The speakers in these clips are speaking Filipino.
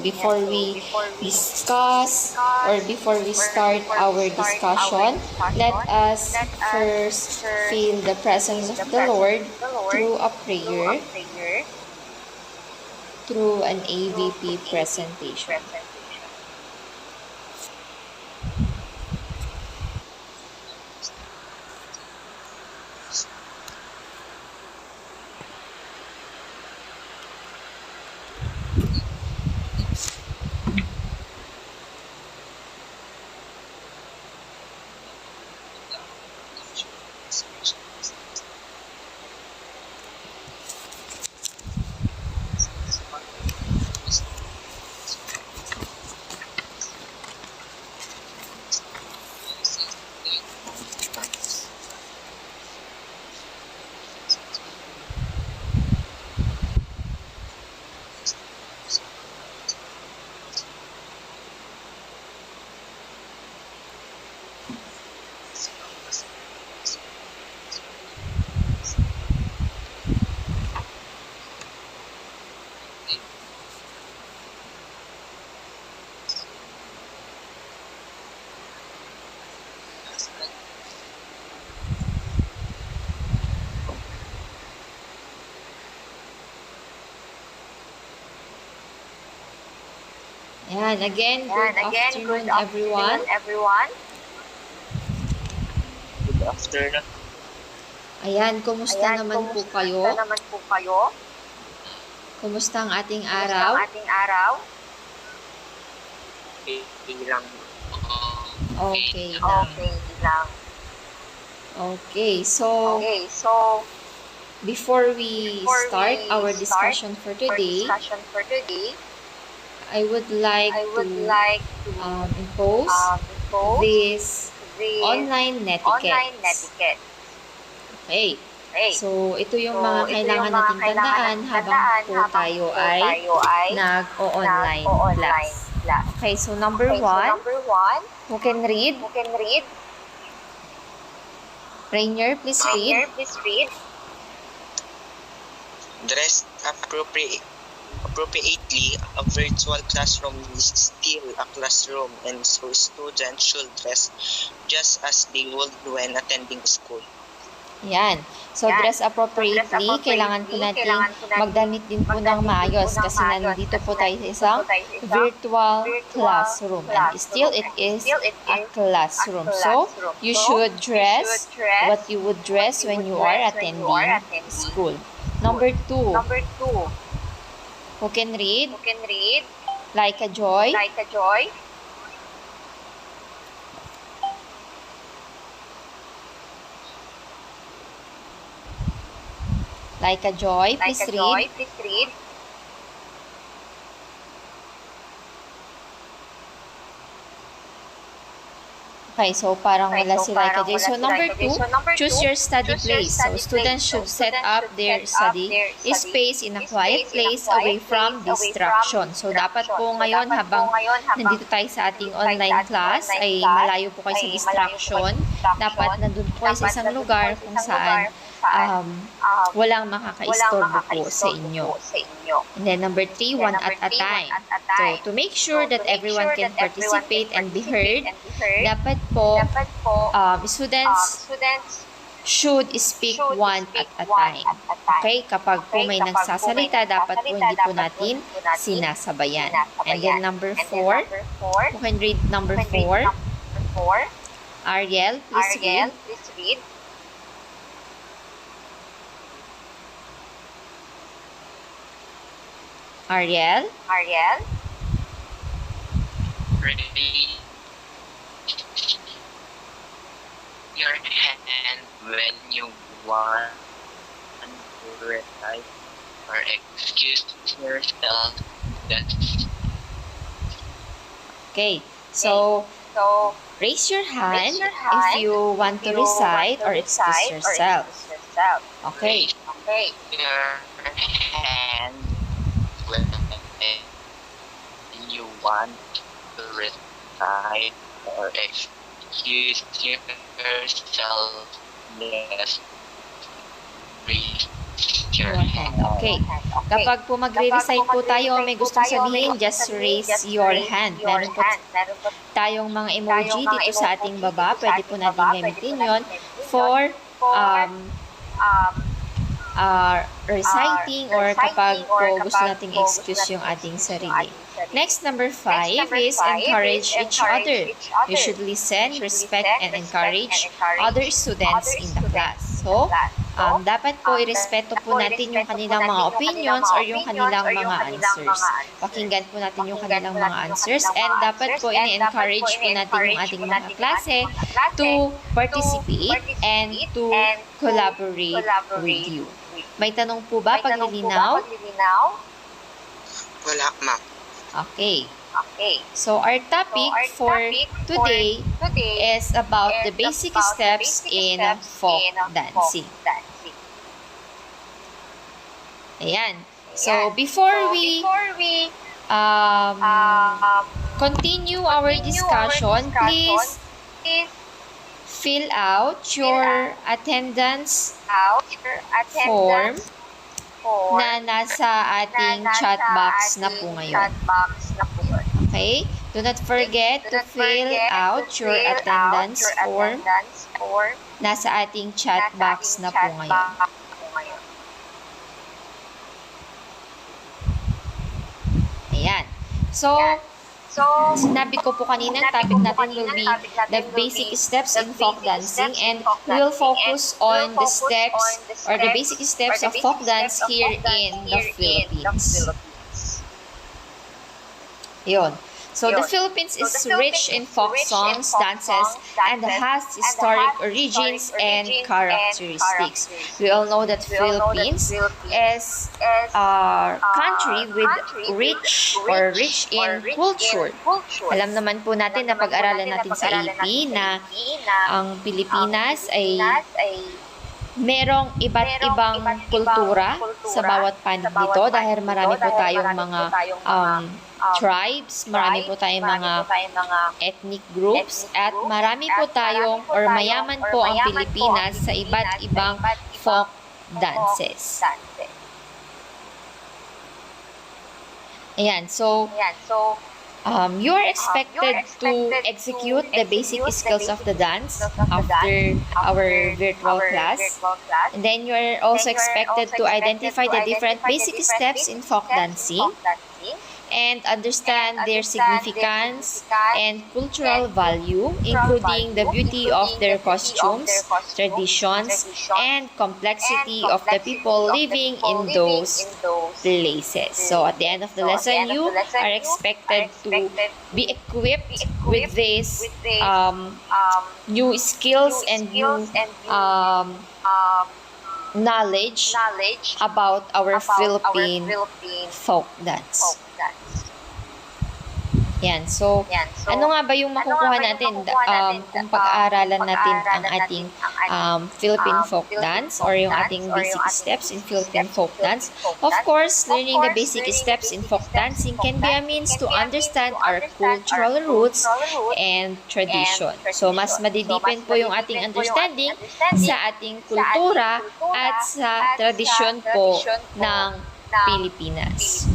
before we discuss or before we start our discussion, let us first feel the presence of the Lord through a prayer, through an AVP presentation. Ayan, again, good afternoon everyone. Good afternoon. Ayan, kumusta naman po kayo? Kumusta ang ating araw? Okay lang. Okay lang. Okay, so before we start our discussion for today, I would like to impose this online netiquette. Okay. So, ito yung mga kailangan nating tandaan habang po tayo ay nag-o-online class. Okay, so number one, who can read? Rainier, please read. Dress appropriately. A virtual classroom is still a classroom, and so students should dress just as they would when attending school. Yan. So, dress appropriately. Kailangan po natin magdamit din po ng maayos kasi nandito po tayo sa isang virtual classroom. And still, it is a classroom. So, you should dress what you would dress when you are attending school. Number two, who can read? Like a Joy. Like a Joy, please read. Okay, so parang wala si Like a Joy. So number two, choose your study place. So students should set up their study space in a quiet place away from distraction. So dapat po ngayon habang nandito tayo sa ating online class ay malayo po kayo sa distraction. Dapat nandun po kayo sa isang lugar kung saan walang makakaistorbo po sa inyo. And then number three, one at a time. So to make sure that everyone can participate and be heard, dapat po students should speak one at a time. Okay? Kapag po may nagsasalita, dapat po hindi po natin sinasabayan. And then number four, who can read number four? Ariel, please read. Ariel? Ready your hand when you want to recite or excuse yourself. Okay, so raise your hand if you want to recite or excuse yourself. Okay. Your hand when you want to recite or excuse yourself. Yes. Breathe. your hand. Okay. Kapag po magre-recite po tayo, may gustong sabihin, just raise your hand. Meron po tayong mga emoji dito sa ating baba. Pwede po natin gamitin yon for reciting or kapag po gusto nating excuse yung ating sarili. Next, number 5 is encourage each other. You should listen, respect, and encourage other students in the class. So, dapat po irespeto po natin yung kanilang mga opinions or yung kanilang mga answers. Pakinggan po natin yung kanilang mga answers and dapat po ini-encourage po natin yung ating mga klase to participate and to collaborate with you. May tanong po ba pag nilinaw? Wala, ma'am. Okay. So our topic for today is about the basic steps in folk dancing. Ayan. So before we continue our discussion, please fill out your attendance form na nasa ating chat box na po ngayon. Okay? Do not forget to fill out your attendance form. Nasa ating chat box na po ngayon. Ayan. So, sinabi ko po kanina, topic natin will be the basic steps in folk dancing and we will focus on the steps or the basic steps of folk dance here in the Philippines. Yun. So, the Philippines is rich in folk songs, dances, and has historic origins and characteristics. We all know that Philippines is a country with rich in culture. Alam naman po natin na pag-aralan natin sa AP na ang Pilipinas ay merong iba't ibang kultura sa bawat panig nito dahil marami po tayong mga tribes, marami po tayong mga ethnic groups, at marami po tayong or mayaman po ang Pilipinas sa iba't ibang folk dances. Ayan, so you are expected to execute the basic skills of the dance after our virtual class. And then you are also expected to identify the different basic steps in folk dancing and understand their significance and cultural value, including the beauty of their costumes, traditions, and complexity of the people living in those places. So at the end of the lesson, you are expected to be equipped with these new skills and new knowledge about our Philippine folk dance. Yan. So, ano nga ba yung makukuha natin kung pag-aaralan natin ang ating Philippine folk dance or yung ating basic steps in Philippine folk dance? Of course, learning the basic steps in folk dancing can be a means to understand our cultural roots and tradition. So, mas madideepen po yung ating understanding sa ating kultura at sa tradisyon po ng Pilipinas.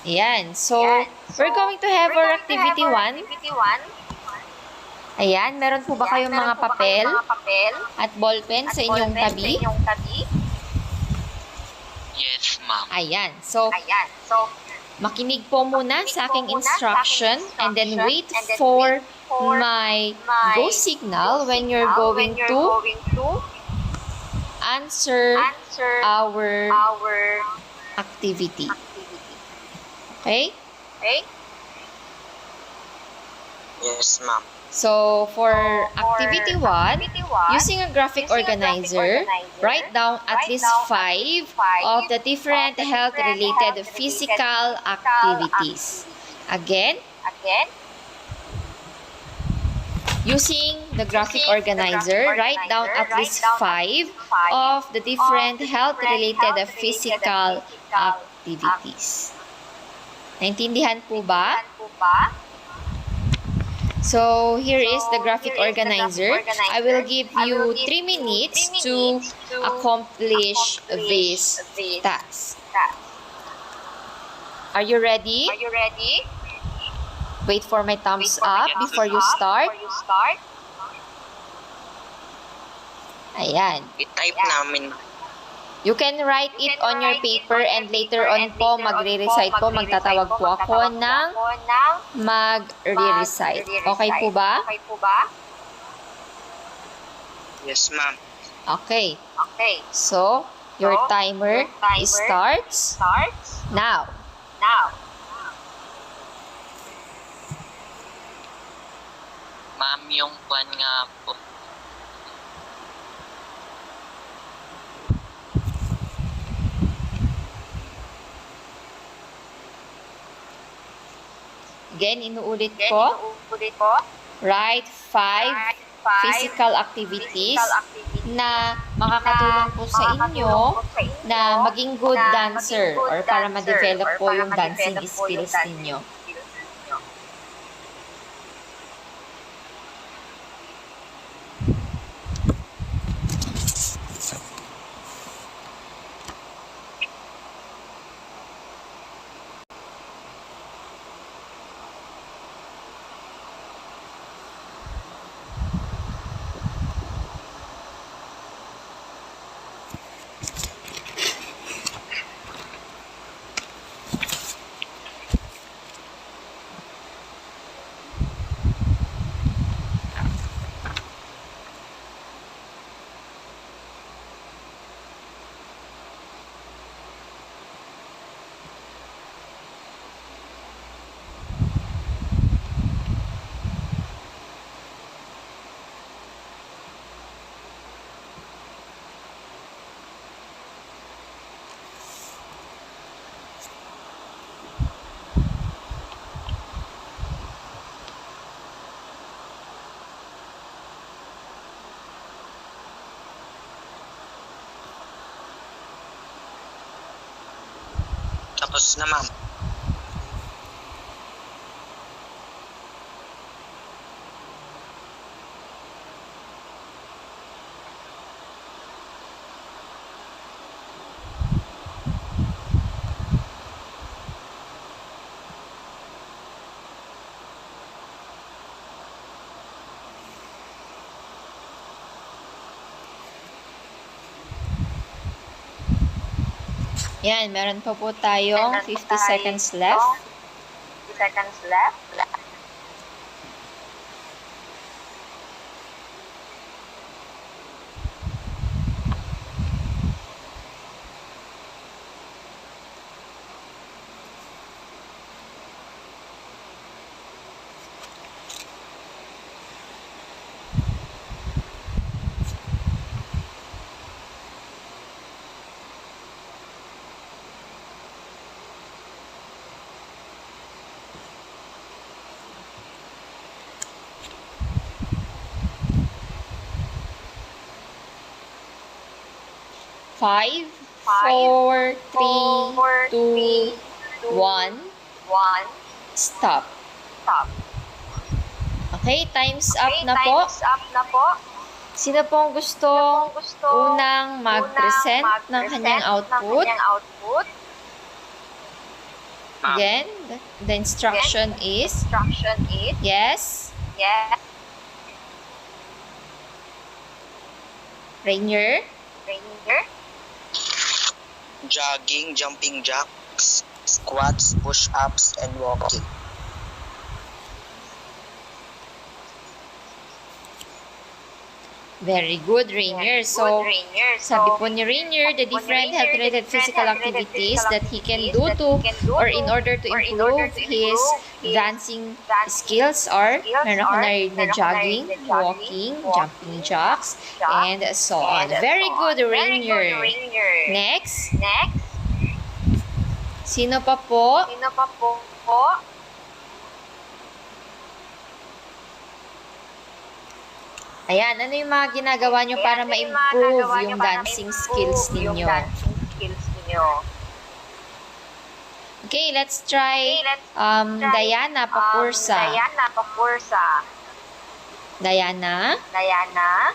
Ayan. So, we're going to have our activity 1. Ayan. Meron po ba kayong mga papel at ballpen sa inyong tabi? Yes, ma'am. Ayan. So, makinig po muna sa aking instruction and then wait for my go signal when you're going to answer our activity. Okay? Yes, ma'am. So, for activity 1, using a graphic organizer, write down at least 5 of the different health-related physical activities. Again, using the graphic organizer, write down at least 5 of the different health-related physical activities. Naintindihan po ba? So, here is the graphic organizer. I will give you 3 minutes to accomplish this task. Are you ready? Wait for my thumbs up before you start. Ayan. I-type namin. You can write it on your paper and later on po magre-recite po. Magtatawag po ako ng magre-recite. Okay po ba? Yes, ma'am. Okay. So, your timer starts now. Ma'am, yung kwan nga po. Again, inuulit ko. Write 5 physical activities na makakatulong po sa inyo na maging good dancer or para ma-develop po yung dancing skills ninyo. Tapos na, ma'am. Yan, meron pa po tayong 50 seconds left. Five, four, three, two, one. Stop. Okay, time's up na po. Sino pong gustong unang mag-present ng kanyang output? Again, the instruction is yes. Rainier. Jogging, jumping jacks, squats, push-ups, and walking. Very good, Rainier. So, sabi po ni Rainier, the different health-related physical activities that he can do to or in order to improve his dancing skills are, meron ako na jogging, walking, jumping jacks, and so on. Very good, Rainier. Next. Sino pa po? Ayan, ano yung mga ginagawa nyo para ma-improve yung dancing skills ninyo? Okay, let's try Diana Papursa. Diana Papursa. Diana? Diana?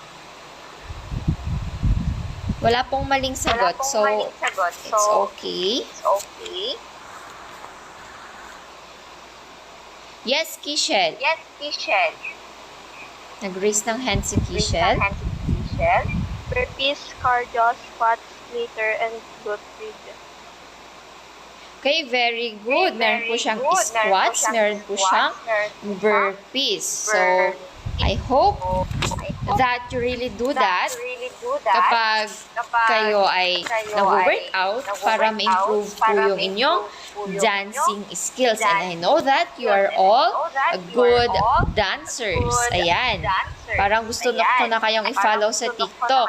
Wala pong maling sagot. Wala pong So, maling sagot. it's okay. It's okay. Yes, Kishel. Yes, Kishel. Nag-raise ng hand si Raise Kishel. the hand to Kishel. Burpees, cardio, squats, later, and glute region. Okay, very good. Meron po siyang squats, meron po siyang burpees. So, I hope that you really do that kapag kayo ay nag-workout para ma-improve po yung inyong dancing skills. And I know that you are all good dancers. Ayan. Parang gusto ko na kayong i-follow sa TikTok.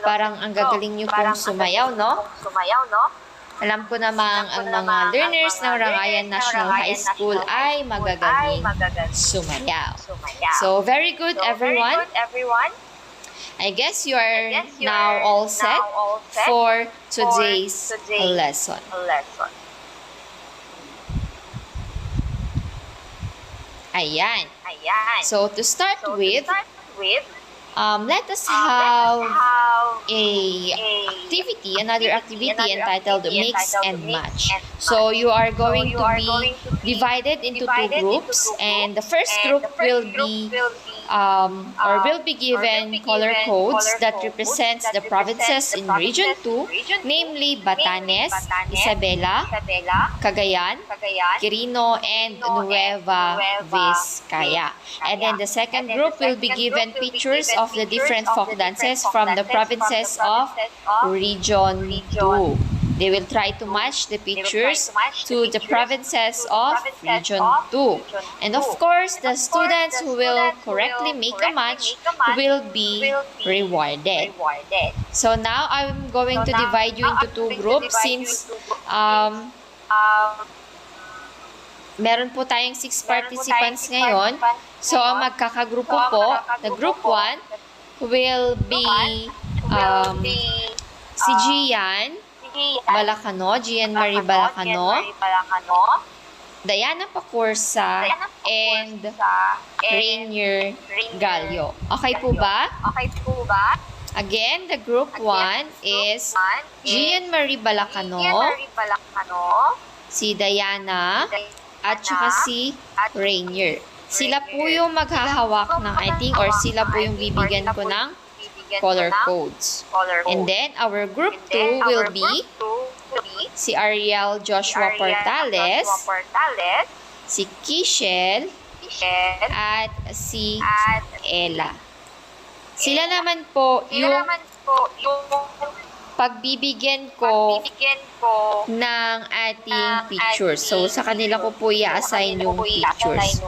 Parang ang gagaling nyo pong sumayaw, no? Alam ko namang ang mga learners ng Rangayan National High School ay magagaling sumayaw. So, very good, everyone. I guess you are now all set for today's lesson. Ayan. So, to start with, let us have another activity entitled Mix and Match. So you are going to be divided into two groups, and the first group will be given color codes that represents the provinces in Region 2, namely Batanes, Isabela, Cagayan, Quirino, and Nueva Vizcaya. And then the second group will be given pictures of the different folk dances from the provinces of Region 2. They will try to match the pictures to the provinces of Region 2. And of course, the students who will correctly make a match will be rewarded. So now I'm going to divide you into two groups since meron po tayong 6 participants ngayon. So, ang magkakagrupo po, the group 1 will be si Gian Balacano, Gian Marie Balacano, Diana Pacursa, and Rainier Gallo. Okay po ba? Again, the group 1 is Gian Marie Balacano, si Diana, at saka si Rainier. Sila po yung maghahawak ng iting or sila po yung bibigyan ko ng color codes. And then, our group 2 will be si Ariel Joshua Portales, si Kishel, at si Ella. Sila naman po yung pagbibigyan ko ng ating pictures. So, sa kanila ko po i-assign yung pictures.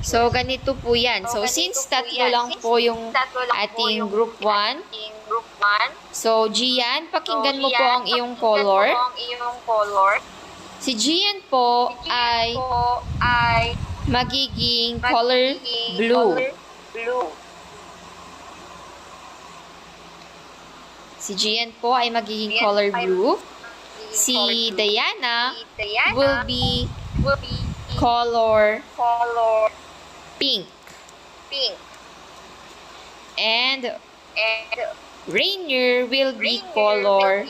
So, ganito po yan. So, since tatlo lang po yung ating group 1, so, Gian, pakinggan mo po ang iyong color. Si Gian po ay magiging color blue. Si Gian po ay magiging color blue. Si Diana will be color pink. And Rainier will be color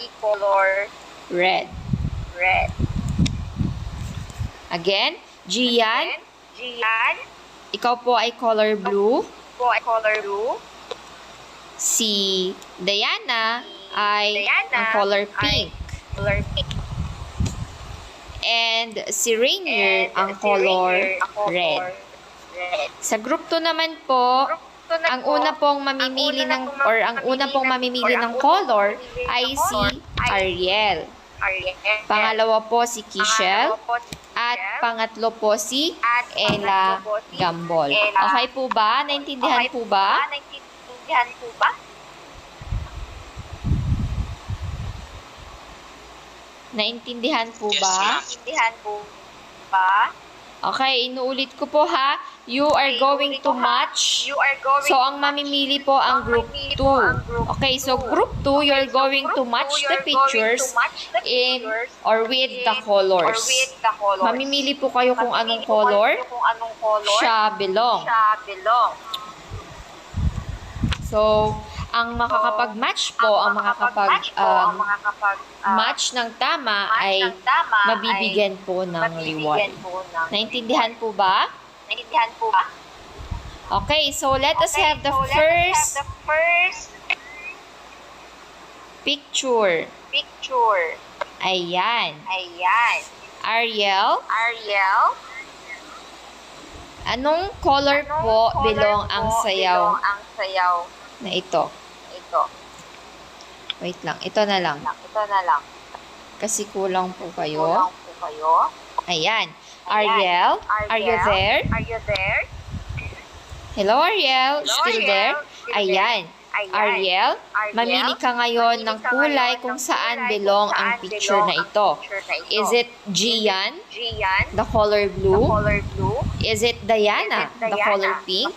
red. Again, Gian, ikaw po ay color blue. Si Diana ay ang color pink. And si Rainier ang color red. Sa group 2 naman po, ang una pong mamimili ng color ay si Ariel. Pangalawa po si Kishel. At pangatlo po si Ella Gambol. Okay po ba? Naintindihan po ba? Naintindihan po Yes, ba? ma'am. Okay, inuulit ko po ha. You are going to match. So, ang mamimili po ang group 2. Okay, so group 2, you're going to match the pictures in or with the colors. Mamimili po kayo kung anong color siya belong. So, ang makakapag-match po, ang makakapag-match ng tama ay mabibigyan po ng reward. Naintindihan po ba? Okay, so let us have the first picture. Ayan. Ariel, anong color po belong ang sayaw na ito? Wait lang, ito na lang. Kasi kulang po kayo. Ayan. Ariel, are you there? Hello, Ariel. Still there? Ayan. Ariel, mamili ka ngayon ng kulay kung saan belong ang picture na ito. Is it Gian, the color blue? Is it Diana, the color pink?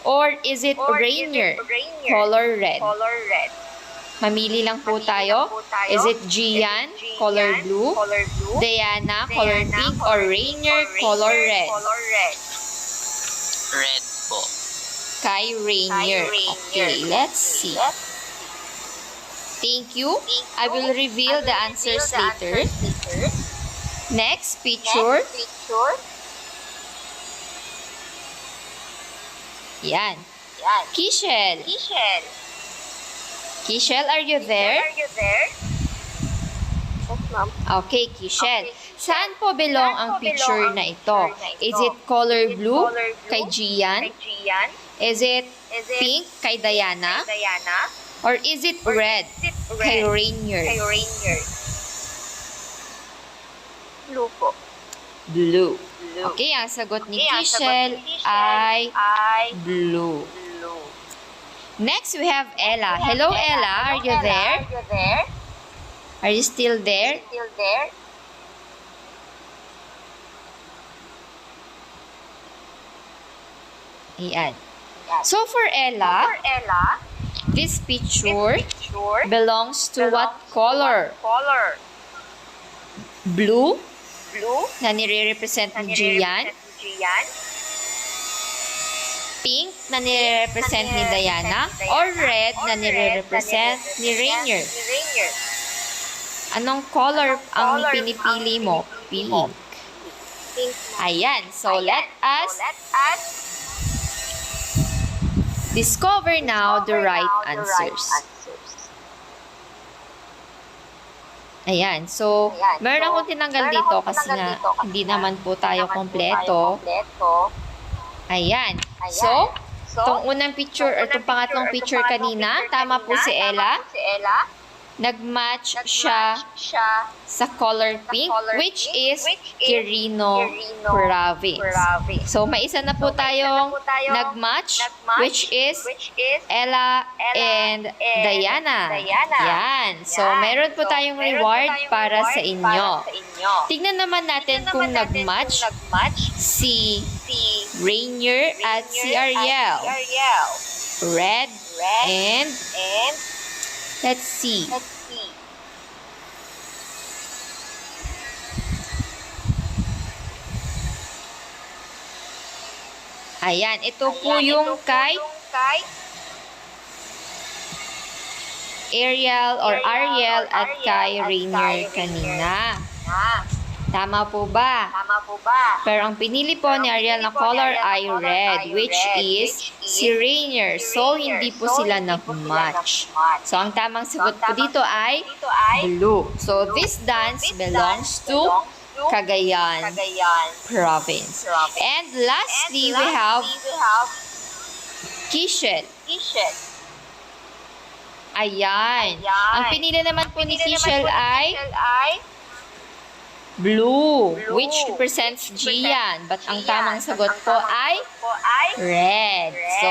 Or is it Rainier, color red? Mamili lang po tayo. Is it Gian, color blue? Diana, color pink? Or Rainier, color red? Red po. Kay Rainier. Okay, let's see. Thank you. I will reveal the answers later. Next picture. Yan. Kishel. Kishel, are you there? Okay, Kishel. Saan po belong ang picture na ito? Is it color blue kay Gian? Is it pink kay Diana? Or is it red kay Rainier? Blue. Okay, ang sagot ni Kishel ay blue. Next, we have Ella. Hello, Ella. Are you there? Are you still there? Ayan. So, for Ella, this picture belongs to what color? Blue, na nire-represent ni Gian. Pink, na nire-represent ni Diana. Or red, na nire-represent ni Rainier. Anong color ang pinipili mo? Pink. Ayan. So, let us discover now the right answers. Ayan. So, meron akong tinanggal dito kasi nga hindi naman po tayo kompleto. Ayan. So, itong unang picture or itong pangatlong picture kanina, tama po si Ella. Nag-match siya sa color pink, which is Quirino Province. So, may isa na po tayong nag-match, which is Ella and Diana. Yan. So, meron po tayong reward para sa inyo. Tignan naman natin kung nag-match si Rainier at si Ariel. Red and let's see. Ayan, ito po yung kay Ariel at kay Rainier kanina. Tama po ba? Pero ang pinili po ni Ariel na color ay red, which is si Rainier. So, hindi po sila nag-match. So, ang tamang sagot po dito ay blue. So, this dance belongs to Cagayan Province. And lastly, we have Kishel. Ayan. Ang pinili naman po ni Kishel ay blue, which represents Gian. But ang tamang sagot po ay red. So,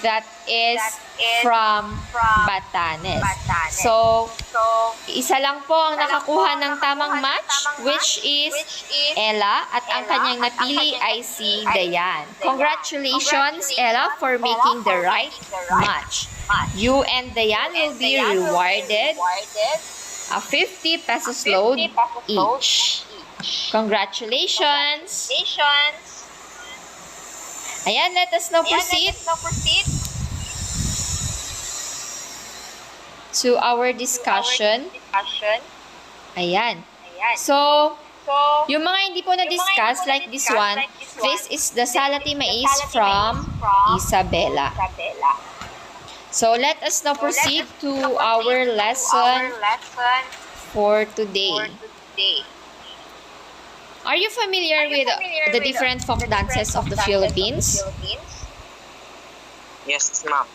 that is from Batanes. So, isa lang po ang nakakuha ng tamang match, which is Ella, at ang kanyang napili ay si Dayan. Congratulations, Ella, for making the right match. You and Dayan will be rewarded a 50 pesos load each. Congratulations! Ayan, let us now proceed to our discussion. Ayan. So, yung mga hindi po na-discuss, like this one, this is the salati mais from Isabela. So, let us now proceed to our lesson for today. Are you familiar with the different folk dances of the Philippines? Yes, ma'am.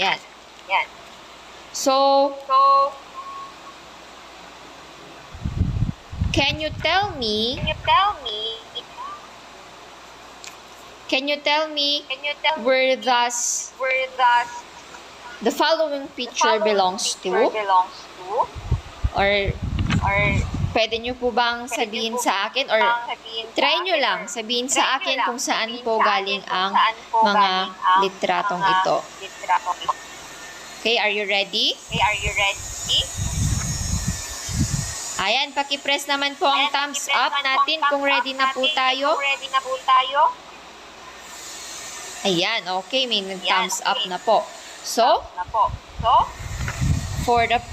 Yan. So, can you tell me where thus the following picture belongs to? Or pwede nyo po bang sabihin sa akin, or try nyo lang sabihin sa akin kung saan po galing ang mga litratong ito. Okay, are you ready? Ayan, pakipress naman po ang thumbs up natin kung ready na po tayo. Ayan, okay, may thumbs up na po. So, for the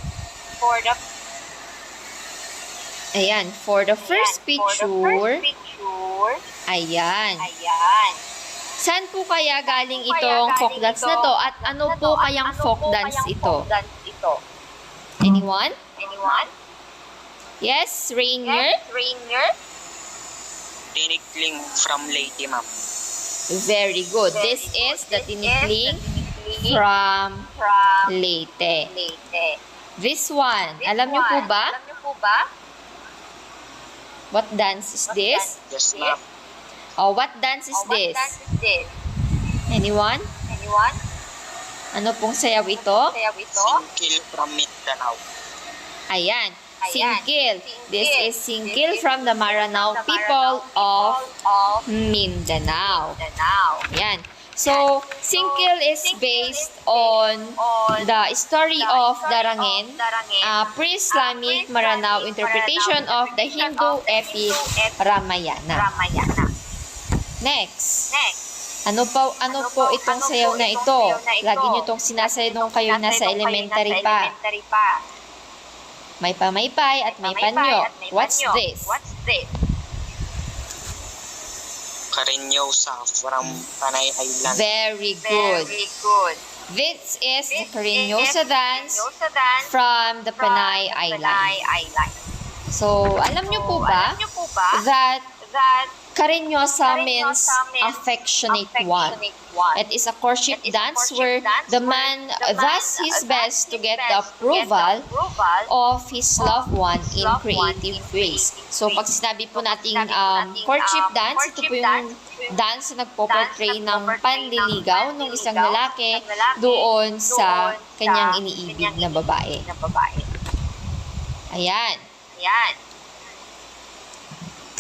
first picture, ayan. Saan po kaya galing itong folk dance na to? At ano po kayang folk dance ito? Anyone? Yes, Rainier? Tinikling from Leyte, ma'am. Very good. This is the tinikling from Leyte. This one, alam niyo po ba? What dance is this? Yes, ma'am. Oh, what dance is this? Anyone? Ano pong sayaw ito? Singkil from Mindanao. Ayan, Singkil. This is Singkil from the Maranao people of Mindanao. Ayan. So, Singkil is based on the story of Darangin, a pre-Islamic Maranao interpretation of the Hindu epic Ramayana. Next. Ano po itong sayaw na ito? Lagi nyo itong sinasayaw nung kayo nasa elementary pa. May pamaypay at may panyo. What's this? Carinyosa from Panay Island. Very good. This is the Carinyosa dance from the Panay Island. So, alam nyo po ba that Carinyosa means affectionate one. It is a courtship dance where the man does his best to get the approval of his loved one in creative ways. So, pag sinabi po nating courtship dance, ito po yung dance na nagpo-portray ng panliligaw ng isang lalaki doon sa kanyang iniibig na babae. Ayan.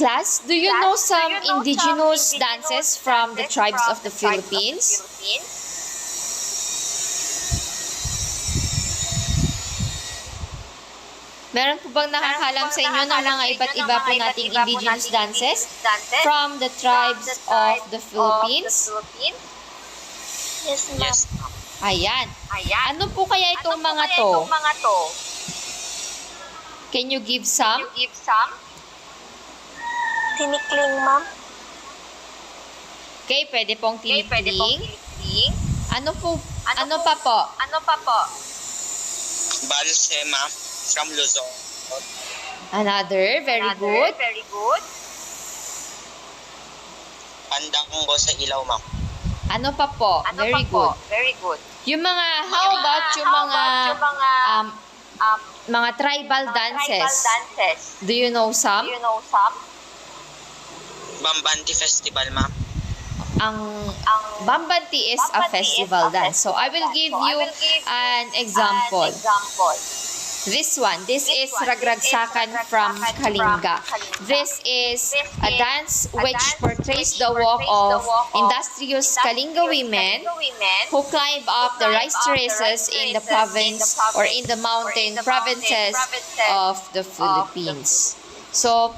Class, do you know some indigenous dances from the tribes of the Philippines? Meron po bang nakakalam sa inyo ng mga iba't iba po nating indigenous dances from the tribes of the Philippines? Yes, ma'am. Ayan. Ano po kaya itong mga to? Can you give some? Tinikling, ma'am. Okay, pwede pong tinikling. Ano pa po? Balse, ma'am, from Luzon. Another, very good. Pandango sa ilaw, ma'am. Ano pa po? Very good. Yung mga, how about yung mga tribal dances? Do you know some? Bambanti Festival, ma'am. ang Bambanti is a festival dance. So I will give you an example. This is Ragragsakan from Kalinga. This is a dance which portrays the walk of industrious Kalinga women who climb up the rice terraces in the province or in the mountain provinces of the Philippines. So,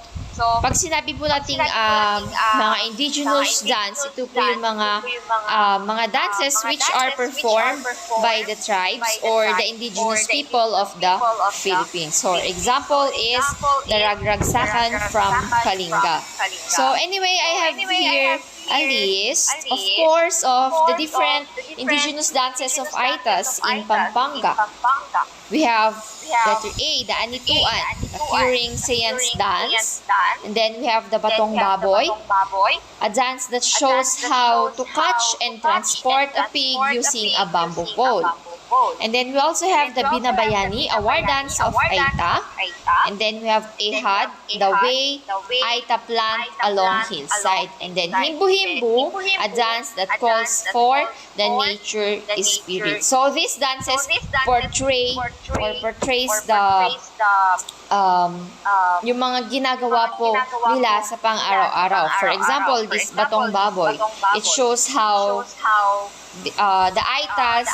pag sinabi po nating mga indigenous dance, ito po yung mga dances which are performed by the tribes or the indigenous people of the Philippines. So, example is the Ragragsakan from Kalinga. So, anyway, I have here a list, of course, of the different indigenous dances of Aitas in Pampanga. We have letter A, the Anituan, the curing seance dance. And then we have the Batong Baboy, a dance that shows how to catch and transport a pig using a bamboo pole. And then we also have the Binabayani, a war dance of Aita. And then we have Ehad, the way Aita plant along hillside. And then Himbu Himbu, a dance that calls for the nature spirit. So these dances portrays the yung mga ginagawa po nila sa pang-araw-araw. For example, this Batong Baboy, it shows how the Aitas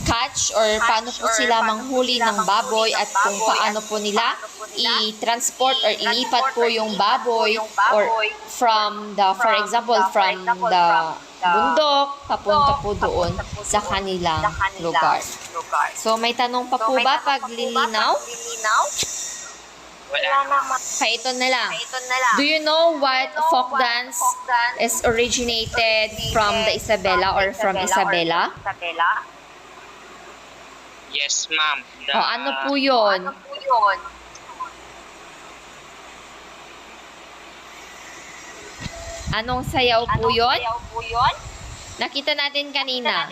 catch or paano po sila manghuli ng baboy at kung paano po nila i-transport or ilipat po yung baboy or from the, for example, from the bundok papunta po doon sa kanilang lugar. So, may tanong pa po ba pag lilinaw? Ito na lang. Do you know what folk dance is originated from the Isabela or from Isabela? Yes, ma'am. Ano po yun? Anong sayaw po yun? Nakita natin kanina.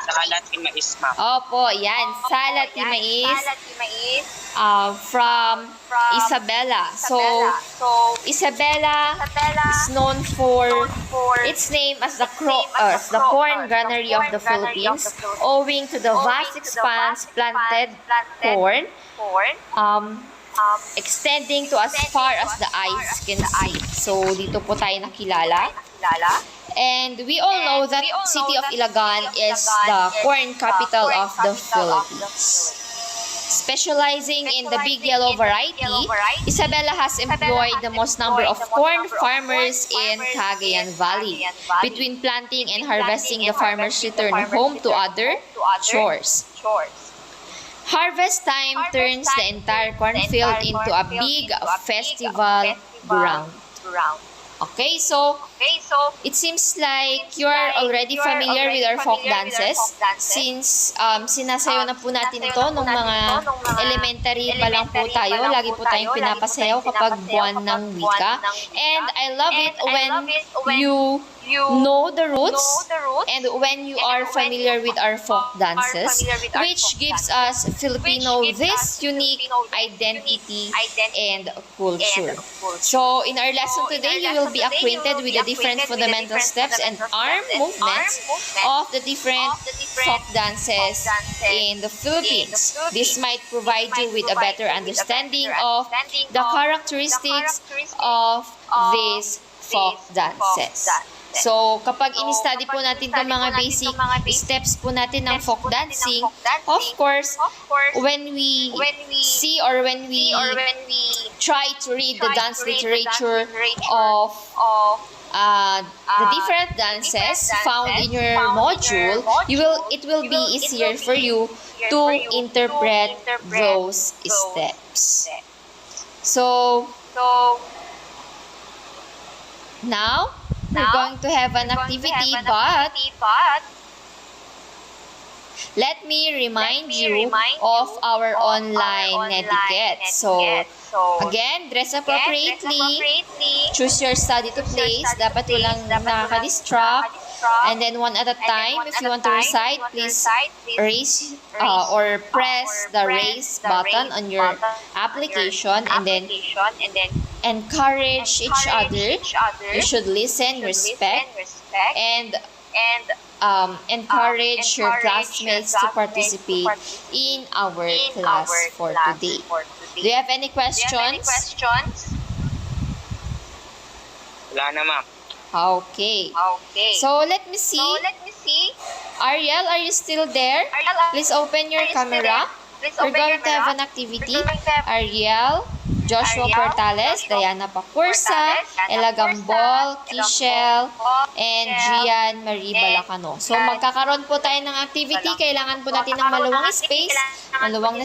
Salat Imais, ma'am. Opo, yan. Salat Imais from Isabela. So, Isabela is known for its name as the corn granary of the Philippines, owing to the vast expanse planted corn, extending to as far as the eyes can see. So, dito po tayo nakilala. And we all know that city of Ilagan is the corn capital of the Philippines. Specializing in the big yellow variety, Isabela has employed the most number of corn farmers in Cagayan Valley. Between planting and harvesting, the farmers return home to other chores. Harvest time turns the entire cornfield into a big festival ground. Okay, so it seems like you are already familiar with our folk dances since sinasayaw na po natin ito nung mga elementary pa lang po tayo. Lagi po tayong pinapasayaw kapag buwan ng wika. And I love it when you know the roots and when you are familiar with our folk dances, which gives us Filipino this unique identity and culture. So in our lesson today, you will be acquainted with the different fundamental steps and arm movements of the different folk dances in the Philippines. This might provide you with a better understanding of the characteristics of these folk dances. So, kapag in-study po natin itong mga basic steps po natin ng folk dancing, of course, when we see or when we try to read the dance literature of the different dances found in your module, it will be easier for you to interpret those steps. So, now, we're going to have an activity, but let me remind you of our online etiquette. So, again, dress appropriately, choose your study to place, dapat walang nakaka-distract, and then one at a time. If you want to recite, please raise or press the raise button on your application, and then encourage each other. You should listen, respect, and encourage your classmates to participate in our class for today. Do you have any questions? Wala na, ma'am. Okay. So, let me see. Ariel, are you still there? Please open your camera. We're going to have an activity. Ariel, Joshua Portales, Diana Pacursa, Ella Gambol, Kishel, and Gian Marie Balacano. So, magkakaroon po tayo ng activity. Kailangan po natin ng maluwang na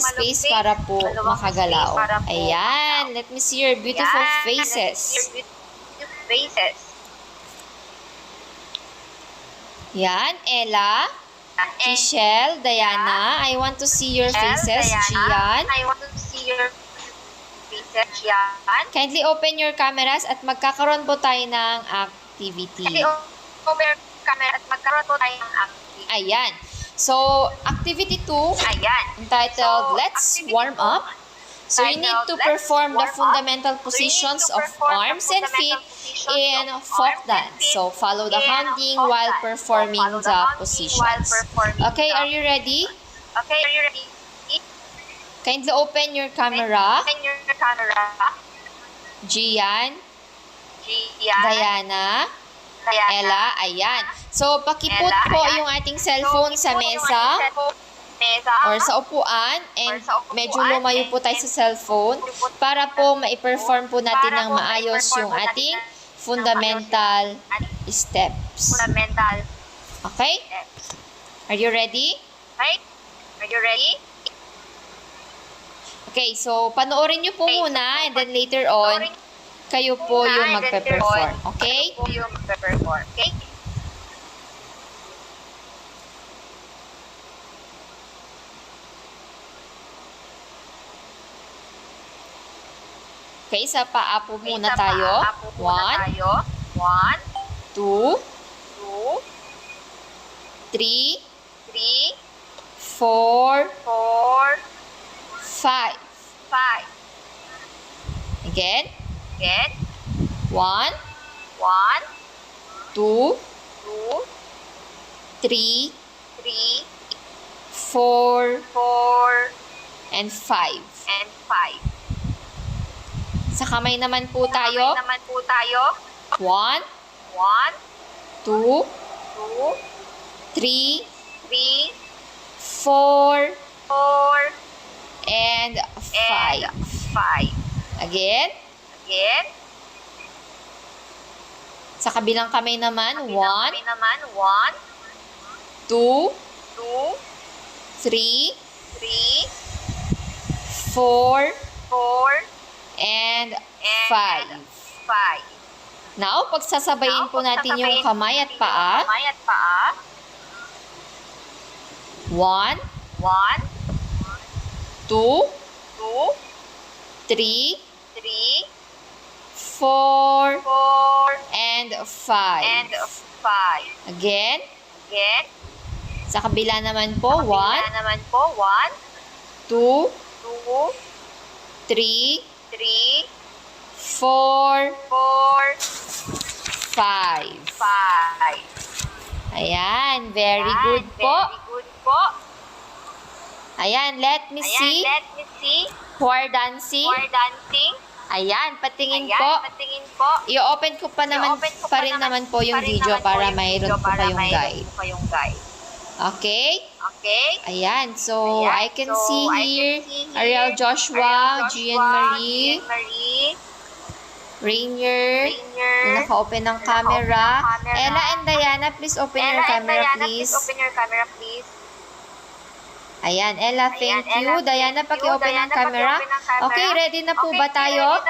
space para po makagalaw. Ayan. Let me see your beautiful faces. Yan, Ella, Kishel, Diana, I want to see your faces. Gian, kindly open your cameras at magkakaroon po tayo ng activity. Ayan. So, activity 2, entitled Let's Warm Up. So, you need to perform the fundamental positions of arms and feet in folk dance. So, follow the handing while performing the positions. Okay, are you ready? Kindly open your camera. Gian, Diana, Ella, ayan. So, pakiput po yung ating cellphone sa mesa or sa upuan, and medyo lumayo po tayo sa cellphone para po ma-perform po natin ng maayos yung ating fundamental steps. Okay? Are you ready? Okay, so panoorin nyo po muna, and then later on, kayo po yung magpe-perform. Okay? Okay, sa paa po muna tayo. 1, 2, 3, 4, 5. Again. 1, 2, 3, 4, and 5. Sa kamay naman po tayo. 1, 2, 3, 4, and 5. Again. Sa kabilang kamay naman, 1, 2, 3, 4, and 5. Now, pagsasabayin po natin yung kamay at paa. 1, 2, 3, 4, and 5. Again. Sa kabila naman po, 1, 2, 3, 4, 5. Ayan, very good po. Ayan, let me see who are dancing. Ayan, patingin po. I-open ko pa rin naman po yung video para mayroon po kayong guide. Okay? Ayan, so I can see here Ariel Joshua, Gian Marie, Rainier, yung naka-open ng camera. Ella and Diana, please open your camera, please. Ayan, Ella, thank you. Diana, paki-open ang camera. Okay, ready na po ba tayo?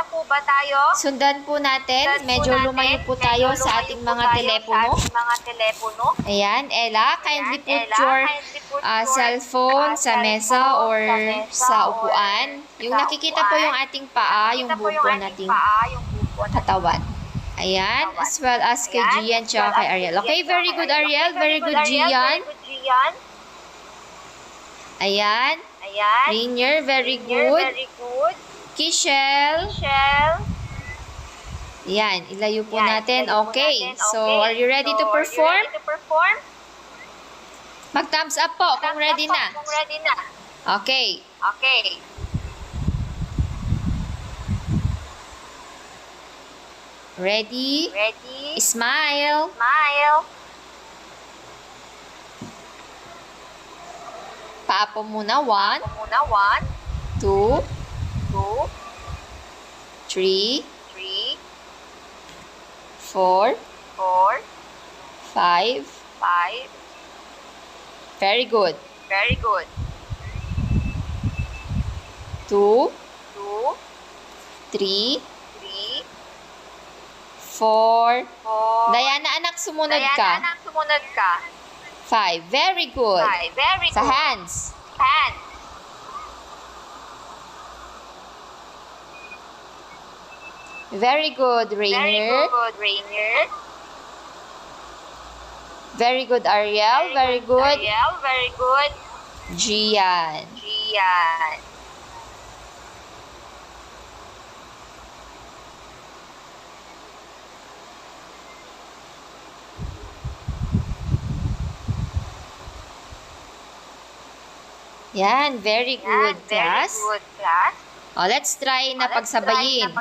Sundan po natin. Medyo lumayo po tayo sa ating mga telepono. Ayan, Ella, kindly put your cellphone sa mesa or sa upuan. Yung nakikita po yung ating paa, yung buo nating katawan. Ayan, as well as kay Gian tsaka kay Ariel. Okay, very good, Ariel. Very good, Gian. Ayan. Rainier, very good. Kishel. Yan, ilayo po natin. Okay. So, are you ready to perform? Mag-thumbs up po kung ready na. Okay. Ready? Smile. Paa po muna. 1, 2, 3, 4, 5. Very good. 2, 3, 4. Diana, anak, sumunod ka. 5. Very good. Sa hands. Very good, Rainier. Very good, Ariel. Very good, Gian. Yan, very good, class. O, let's try na pagsabayin. 1,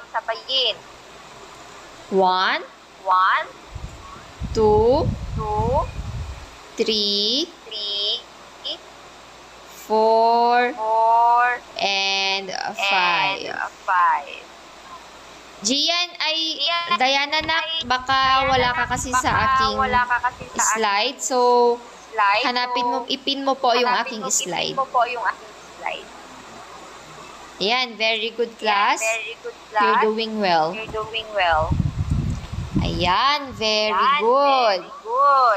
2, 3, 4, and 5. Gian, ay, Diana, nak, baka wala ka kasi sa aking slide. So, hanapin mo, ipin mo po yung aking slide. Ayan, very good, class. You're doing well. Ayan, very good.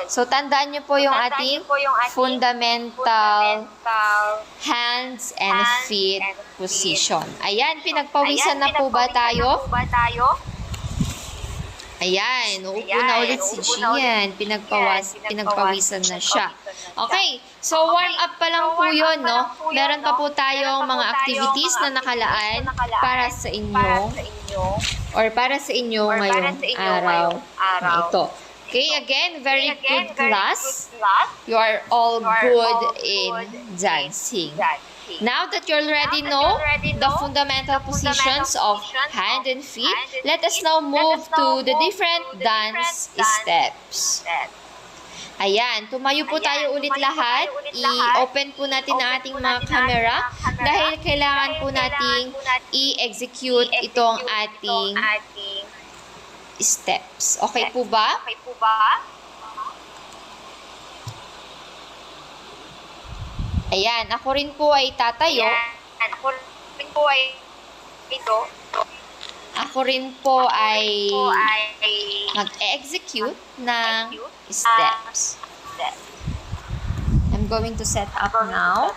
So, tandaan nyo po yung ating fundamental hands and feet position. Ayan, pinagpawisan na po ba tayo? Ayan, uupo na ulit si Gian. Pinagpawisan na siya. Okay, so warm up pa lang po yun, no? Meron pa po tayong mga activities na nakalaan para sa inyo or para sa inyo ngayong araw na ito. Okay, again, very good class. You are all good in dancing. Now that you already know the fundamental positions of hand and feet, let us now move to the different dance steps. Ayan, tumayo po tayo ulit lahat. I-open po natin ang ating mga camera dahil kailangan po nating i-execute itong ating steps. Okay po ba? Ayan, ako rin po ay tatayo. Ako rin po ay mag-execute ng steps. I'm going to set up now.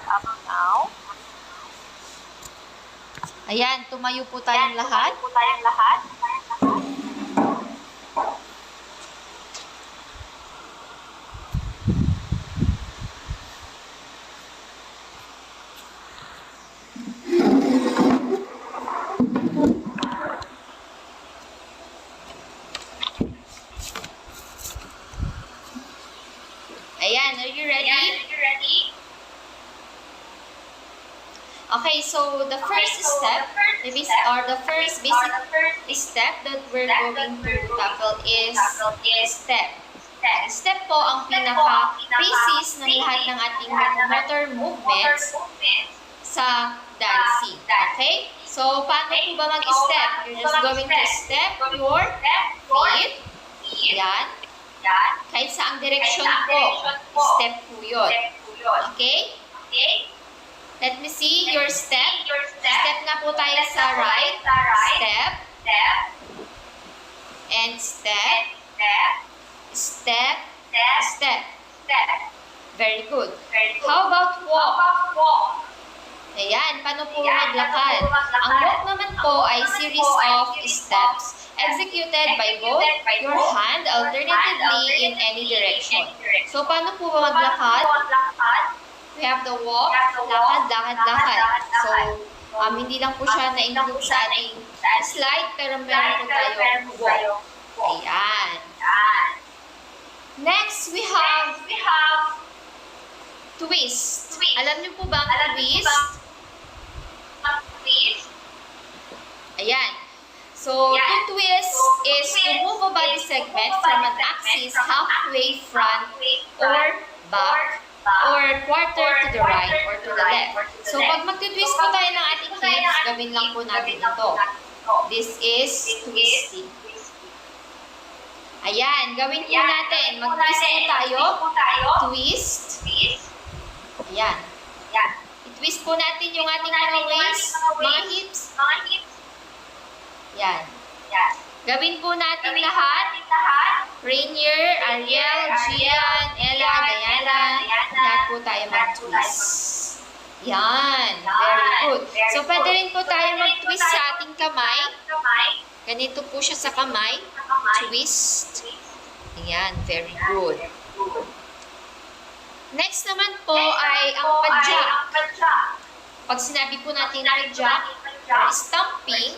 Ayan, tumayo po tayong lahat. Ayan, are you ready? Okay, so the first step, or the first basic step that we're going to tackle is step. Step po ang pinaka-basis ng lahat ng ating motor movements sa dancing. Okay? So, paano po ba mag-step? You're just going to step your feet. Yan. Kahit saang direksyon po, step po yun. Okay? Let me see your step. Step na po tayo sa right. Step. And step. Step. Step. Very good. How about walk? Ayan, paano po maglakad? Ang walk naman po ay series of steps executed by both your hand alternatively in any direction. So, paano po ba maglakad? We have the walk, lakad. So, Hindi lang po siya na-include sa ating slide, pero meron po tayong walk. Ayan. Next, we have twist. Alam niyo po ba ang twist? Ayan. So, to twist is to move a body segment from an axis halfway front or back or quarter to the right or to the left. So, pag magtitwist po tayo ng ating hips, gawin lang po natin ito. This is twisting. Ayan, gawin po natin. Mag-twist po tayo. Twist. Ayan. I-twist po natin yung ating mga waist, mga hips. Yan. Gawin po natin lahat. Rainier, Ariel, Gian, Ella, Diana. Lahat po tayo mag-twist. Yan. Very good. So, pwede rin po tayo mag-twist sa ating kamay. Ganito po siya sa kamay. Twist. Yan. Very good. Next naman po ay ang padjak. Pag sinabi po natin padjak or stomping,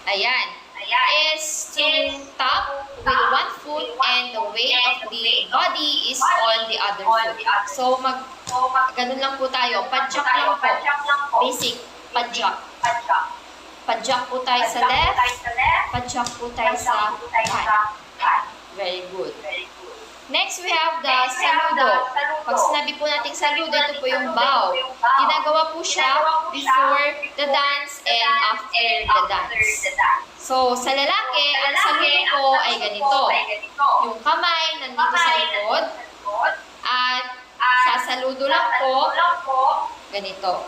ayan, is to tap with one foot and the weight of the body is on the other foot. So, ganun lang po tayo. Padjak lang po. Basic, padjak. Padjak po tayo sa left, padjak po tayo sa right. Very good. Next, we have the saludo. Pag sinabi po natin saludo, ito po yung bow. Ginagawa po siya before the dance and after the dance. So, sa lalaki, ang saludo po ay ganito. Yung kamay nandito sa likod. At sasaludo lang po, ganito.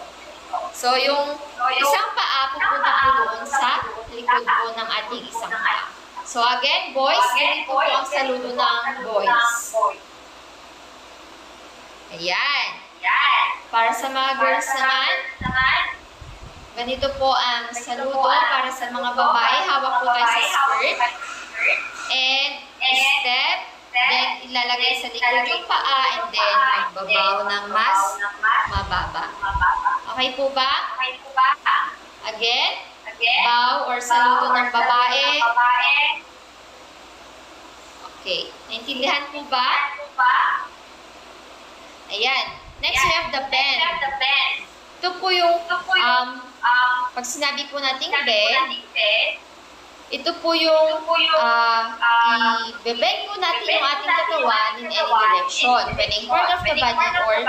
So, yung isang paa pupunta po doon sa likod po ng ating isang paa. So, again, boys, ganito po ang saludo ng boys. Ayan. Para sa mga girls naman, ganito po ang saludo para sa mga babae. Hawak po tayo sa skirt. And step. Then, ilalagay sa likod yung paa. And then, magbabaw ng mas mababa. Okay po ba? Again. Bow or saludo ng babae. Okay. Naintindihan po ba? Ayan. Next, we have the bend. Ito po yung, pag sinabi po natin bend, ito po yung, i-bend po natin yung ating katawan in any direction. Pwedeng part of the body or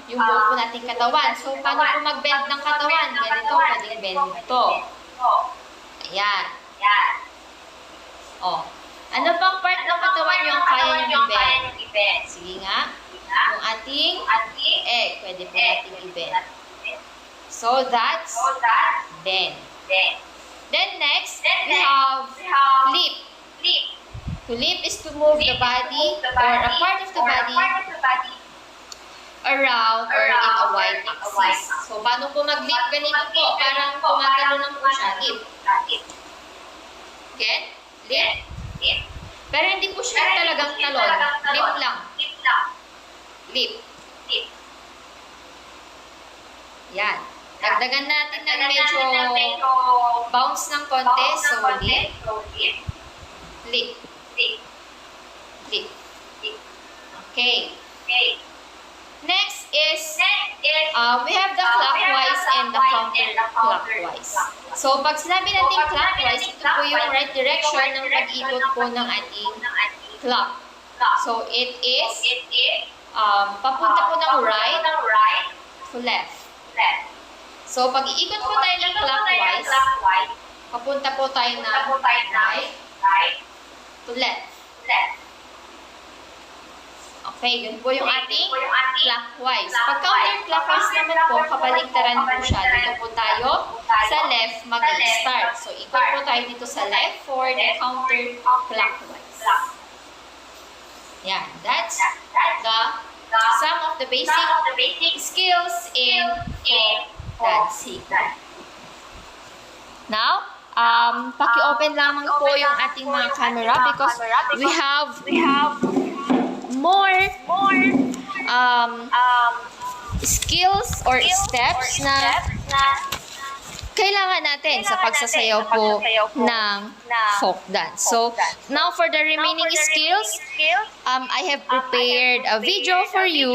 yung buo po nating katawan. So, paano po mag-bend ng katawan? Ganito, pwedeng bend ito. Ayan. Oh. Ano pang part ng katawan yung kaya nyo i-bend? Sige nga. Yung ating egg, pwede po natin i-bend. So, that's bend. Then next, we have flip. To flip is to move the body or a part of the body around or in a wide axis. So, paano po mag-flip? Ganito po. Parang kumatalo lang po siya. Flip. Okay? Flip. Pero hindi po siya talagang talon. Flip lang. Flip. Yan. Dagdagan natin ng medyo bounce ng konti. So, flip. Flip. Flip. Okay. Next is, we have the clockwise and the counterclockwise. So, pag sinabi natin clockwise, ito po yung right direction ng pag-ikot po ng ating clock. So, it is, papunta po ng right to left. So, pag iikot po tayo ng clockwise, papunta po tayo ng right to left. Okay, yun po yung ating clockwise. Pag counterclockwise naman po, kabaligtaran po siya. Dito po tayo sa left mag-start. So, ikot po tayo dito sa left for the counterclockwise. Yan, that's some of the basic skills in dancing. Now, paki-open lamang po yung ating mga camera because we have more skills or steps na kailangan natin sa pagsasayaw po ng folk dance. So, now for the remaining skills, I have prepared a video for you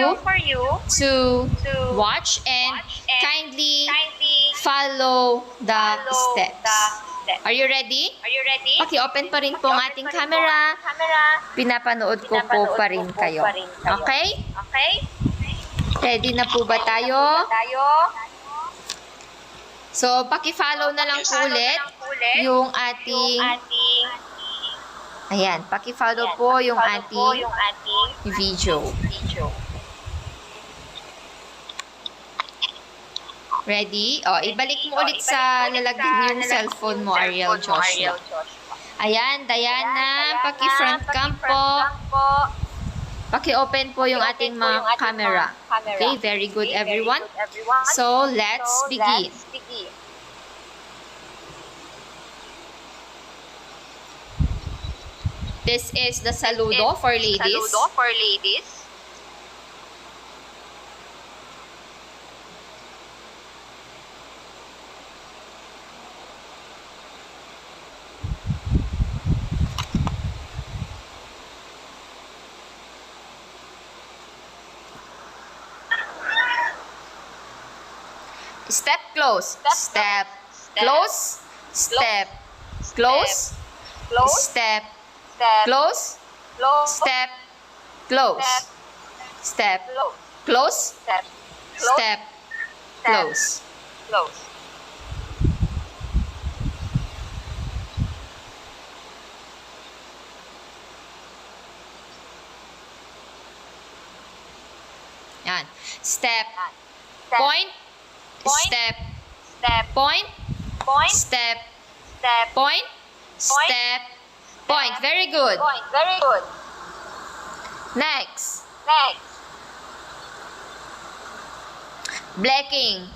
to watch and kindly follow the steps. Are you ready? Paki-open pa rin po ang ating camera. Pinapanood ko po pa rin kayo. Okay? Ready na po ba tayo? So, paki-follow na lang po ulit yung ating ayan, paki-follow po yung ating video. Ready? O, ibalik mo ulit sa lalagyan yung cellphone mo, Ariel Joshua. Ayan, Diana, paki-front cam po. Paki-open po yung ating mga camera. Okay, very good everyone. So, let's begin. This is the saludo for ladies. Step close. Step close. Step close. Step close. Step close. Step close. Step close. Yan. Step. Point. Step. Point. Step. Point. Step. Point. Very good. Next. Blacking.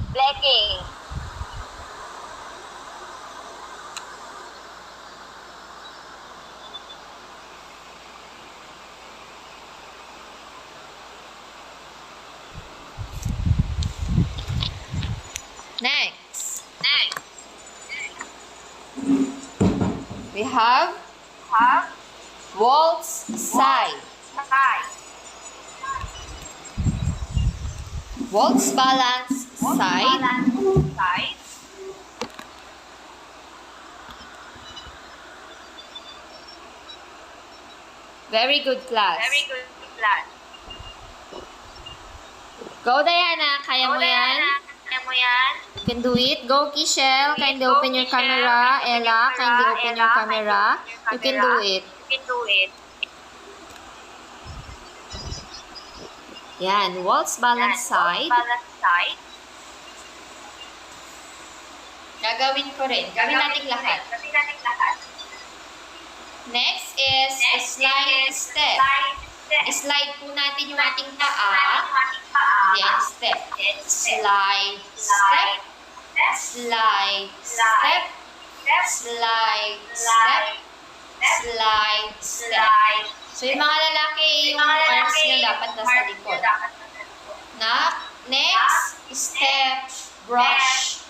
Next. We have waltz side. Waltz balance side. Very good class. Go Diana, kaya mo yan? You can do it. Go Kishel, kindly open your camera. Ella, kindly open your camera. You can do it. Yan, waltz balance side. Gagawin ko rin. Gawin natin lahat. Next is a slide step. Slide po natin yung ating paa. Then step. Slide step. Slide step. Slide step. Slide step. So yung mga lalaki, yung arms nila dapat nasa likod. Next, step, brush.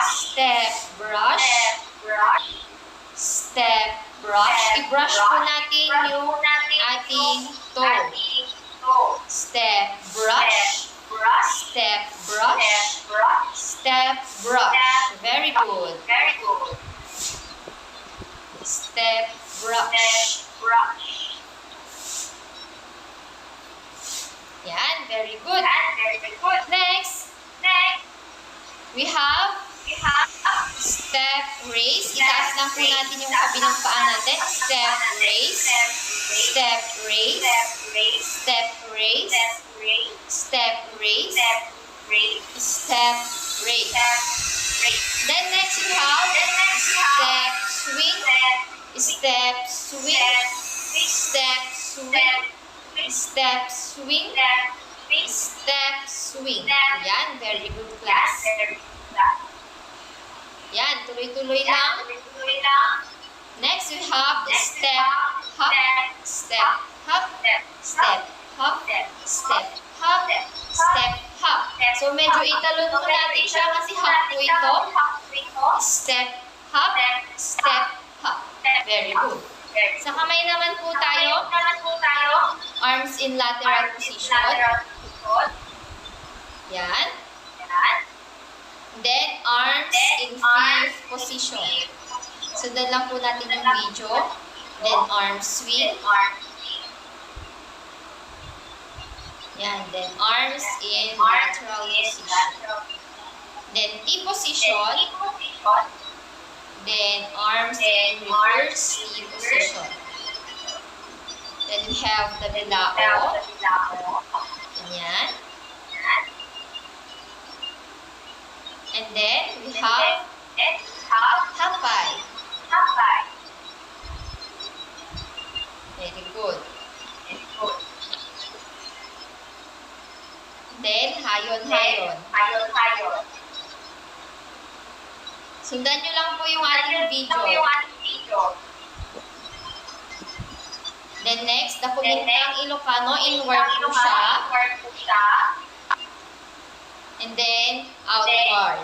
Step, brush. Step, brush. I-brush po natin yung ating toe. Step, brush. Step, brush. Step, brush. Very good. Step, brush. Yan, very good. Next, we have step raise. Itaas lang po natin yung kabilang paa natin. Step raise. Step raise. Step raise. Step raise. Step raise. Then next we have step swing. Step swing. Step swing. Step swing. Step swing. Yan, very good class. Yan, tuloy-tuloy lang. Next, we have the step, hop, step, hop, step, hop, step, hop, step, hop. So, medyo italon po natin siya kasi hop po ito. Step, hop, step, hop. Very good. Sa kamay naman po tayo, arms in lateral position. Yan. Then, arms in fifth position. Sundan lang po natin yung video. Then, arm swing. Yan. Then, arms in lateral position. Then, T position. Then, arms in reverse T position. Then, we have the bilao. Yan. And then, we have hapay. Very good. Then, hayon-hayon. Sundan nyo lang po yung ating video. Then next, the kumintang Ilocano, inward po siya. And then, outward.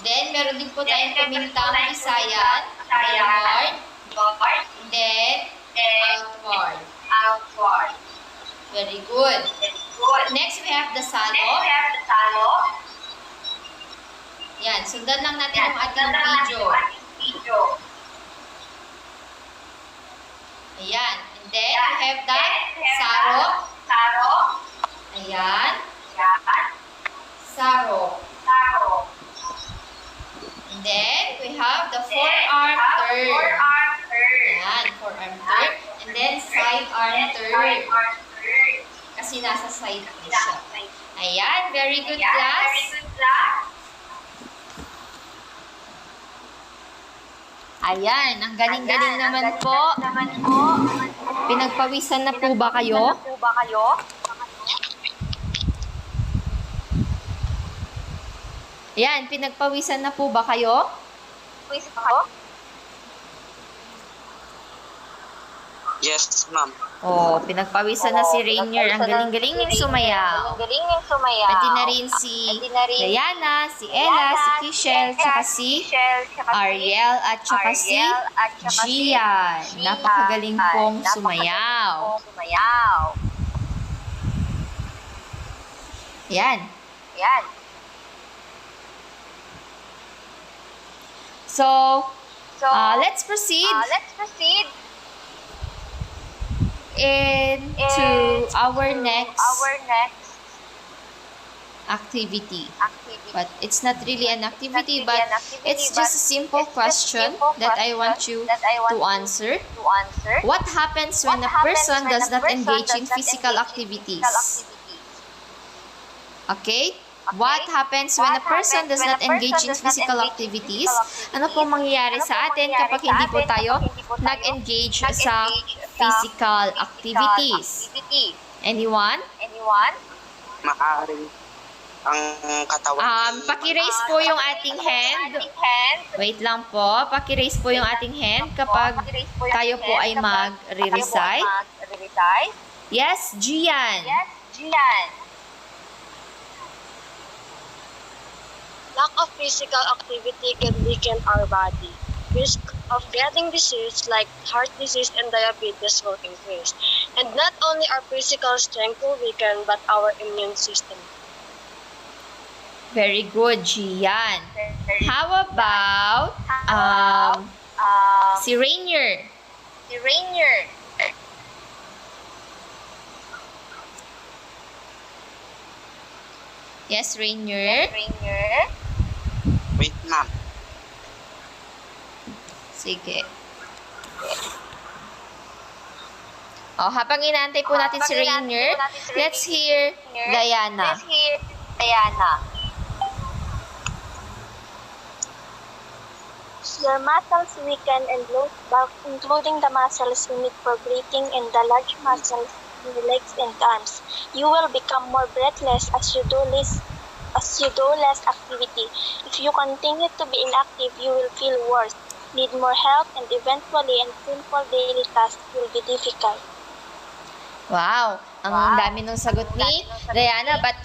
Then, meron din po tayong kumintang Visayan, inward. Then, outward. Very good. Next, we have the salo. Yan, sundan lang natin yung ating video. Ayan. And then, we have the saro. Ayan. Saro. And then, we have the forearm turn. Ayan, forearm turn. And then, side arm turn. Kasi nasa side po siya. Ayan, very good class. Ayan, ang galing-galing naman po. Pinagpawisan na po ba kayo? Ayan, pinagpawisan na po ba kayo? Yes, ma'am. Oh, pinagpawisan na si Rainier. Ang galing-galing ng sumayaw. Pati na rin si Diana, si Ella, si Kishel, tsaka si Ariel, at tsaka si Gian. Napakagaling pong sumayaw. Yan. So, let's proceed into our next activity. But it's not really an activity, but it's just a simple question that I want you to answer. What happens when a person does not engage in physical activities? Okay? What happens when a person does not engage in physical activities? Ano pong mangyayari sa atin kapag hindi po tayo nag-engage sa physical activities? Anyone? Maaaring ang katawan. Paki-raise po yung ating hand. Wait lang po. Paki-raise po yung ating hand kapag tayo po ay mag-re-recite. Yes, Gian. Lack of physical activity can weaken our body. Risk of getting disease like heart disease and diabetes will increase. And not only our physical strength will weaken, but our immune system. Very good, Gian. How about si Rainier? Yes, Rainier. Wait, ma'am. Sige. Habang inaantay po natin si Rainier, let's hear Diana. Your muscles weaken and lose bulk, including the muscles we need for breathing and the large muscles in your legs and arms. You will become more breathless as you do less activity. If you continue to be inactive, you will feel worse, need more help, and eventually and simple daily tasks will be difficult. Wow, ang dami ng sagot ni Diana, but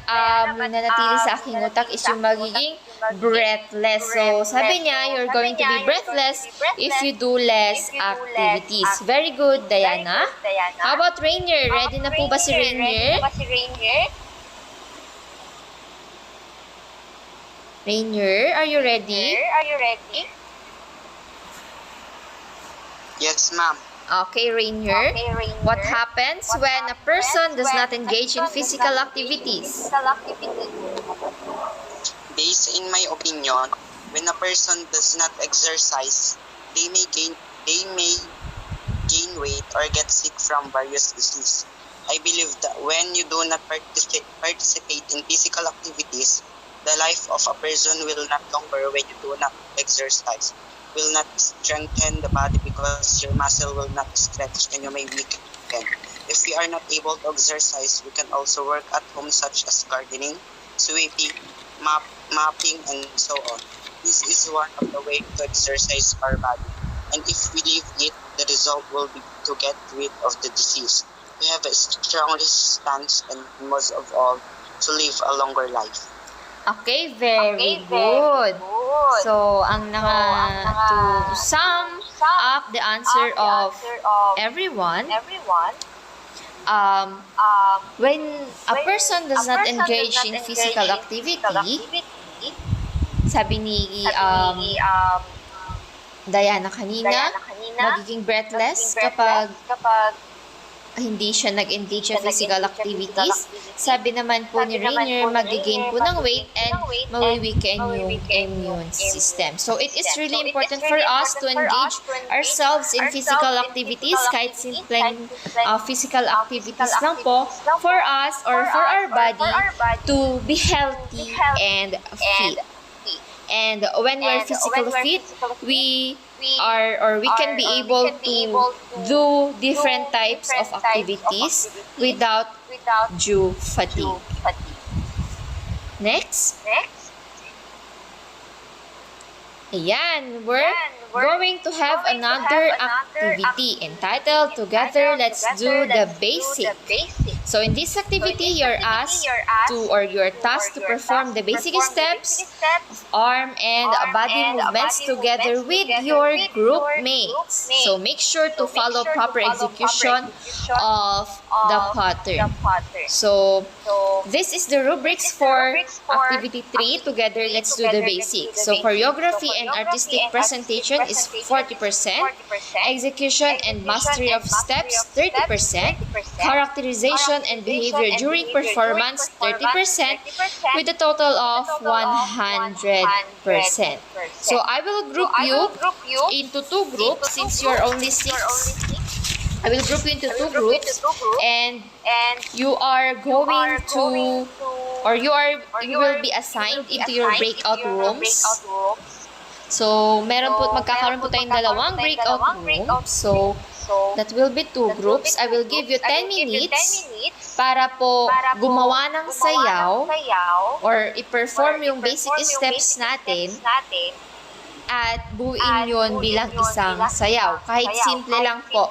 nanatili sa aking utak is yung magiging breathless. So, sabi niya, you're going to be breathless if you do less activities. Very good, Diana. How about Rainier? Ready na po ba si Rainier? Rainier, are you ready? Yes, ma'am. Okay, Rainier. What happens when a person does not engage in physical activities? Based in my opinion, when a person does not exercise, they may gain weight or get sick from various diseases. I believe that when you do not participate in physical activities, the life of a person will not longer when you do not exercise. Will not strengthen the body because your muscle will not stretch and you may weaken. If we are not able to exercise, we can also work at home such as gardening, sweeping, mapping, and so on. This is one of the ways to exercise our body. And if we leave it, the result will be to get rid of the disease. We have a strong resistance and most of all, to live a longer life. Okay, very good. So, to sum up the answer of everyone, when a person does not engage in physical activity, sabi ni Diana kanina, magiging breathless kapag hindi siya nag-engage sa physical activities. Sabi naman po ni Rainier, mag-gain po ng weight and mawiweaken yung immune system. So, it is really important for us to engage ourselves in physical activities, kahit simpleng physical activities lang po, for us or for our body to be healthy and fit. And when we're physically fit, we can be able to do different types of activities without due fatigue. Next. Ayan, we're going to have another activity entitled Together Let's Do the Basic. So in this activity, you're asked you're tasked to perform the basic steps of arm and body movements together with your group mates. So make sure to follow proper execution of the pattern. So this is the rubrics for activity 3, Together Let's Do the Basic. So choreography and artistic presentation is 40%, execution and mastery of steps 30%, characterization and behavior during performance 30%, with a total of 100%. So I will group you into 2 groups since you're only 6. I will group you into 2 groups, and you are going to, you will be assigned into your breakout rooms. So, magkakaroon po tayong dalawang breakout rooms. So, that will be 2 groups. I will give you 10 minutes para po gumawa ng sayaw or i-perform yung basic steps natin at buuin yun bilang isang sayaw. Kahit simple lang po.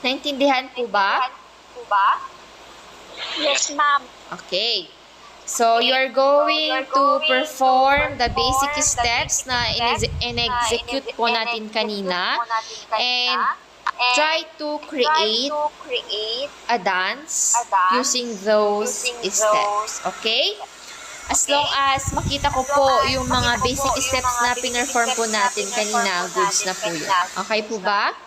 Naintindihan po ba? Yes, ma'am. Okay. So, you're going to perform the basic steps na in-execute po natin kanina, and try to create a dance using those steps. Okay? As long as makita ko po yung mga basic steps na pinerform po natin kanina, goods na po yun. Okay po ba?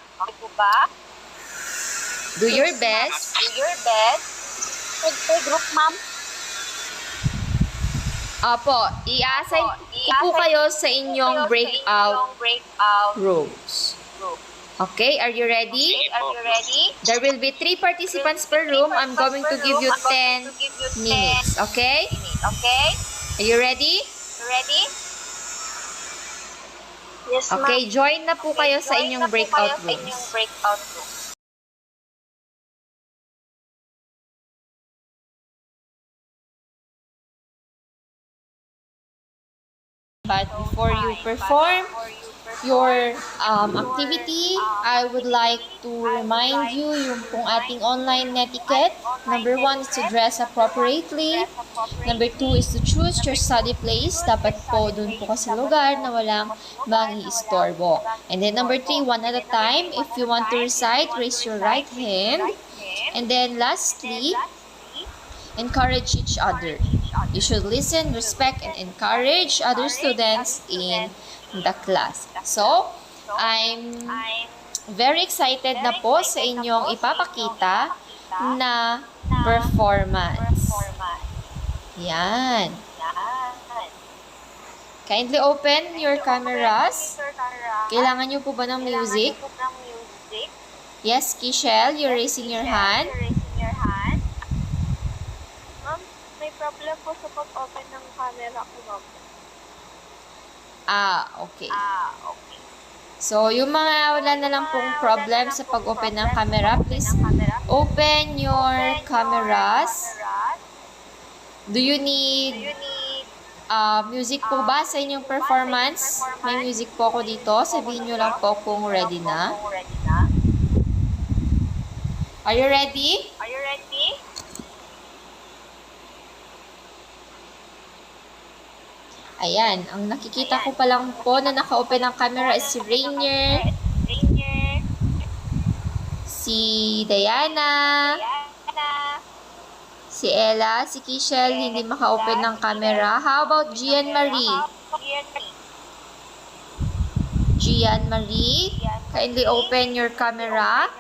Do your best. Group, ma'am. Opo, i-assign ko po kayo sa inyong breakout rooms. Okay, are you ready? There will be 3 participants per room. I'm going to give you 10 minutes. Okay? Are you ready? Yes, ma'am. Okay, join na po kayo sa inyong breakout rooms. But before you perform, your activity, I would like to remind you yung pong ating online etiquette. Number 1 is to dress appropriately. Number 2 is to choose your study place. Dapat po dun po kasi lugar na walang mang-i-istorbo. And then number 3, one at a time. If you want to recite, raise your right hand. And then lastly, encourage each other. You should listen, respect, and encourage other students in the class. So, I'm very excited na po sa inyong ipapakita na performance. Yan. Kindly open your cameras. Kailangan nyo po ba ng music? Yes, Kishel, you're raising your hand. Ma'am, may problem po sa pag-open ng camera ko, ma'am. Okay. So, yung mga wala na lang pong problem sa pag-open ng camera, please open your cameras. Do you need music po ba sa inyong performance? May music po ako dito. Sabihin nyo lang po kung ready na. Are you ready? Ayan, ang nakikita ko pa lang po na naka-open ang camera is si Rainier, si Diana, si Ella, si Kishel, hindi maka-open ng camera. How about Gian Marie? Gian Marie, kindly open your camera.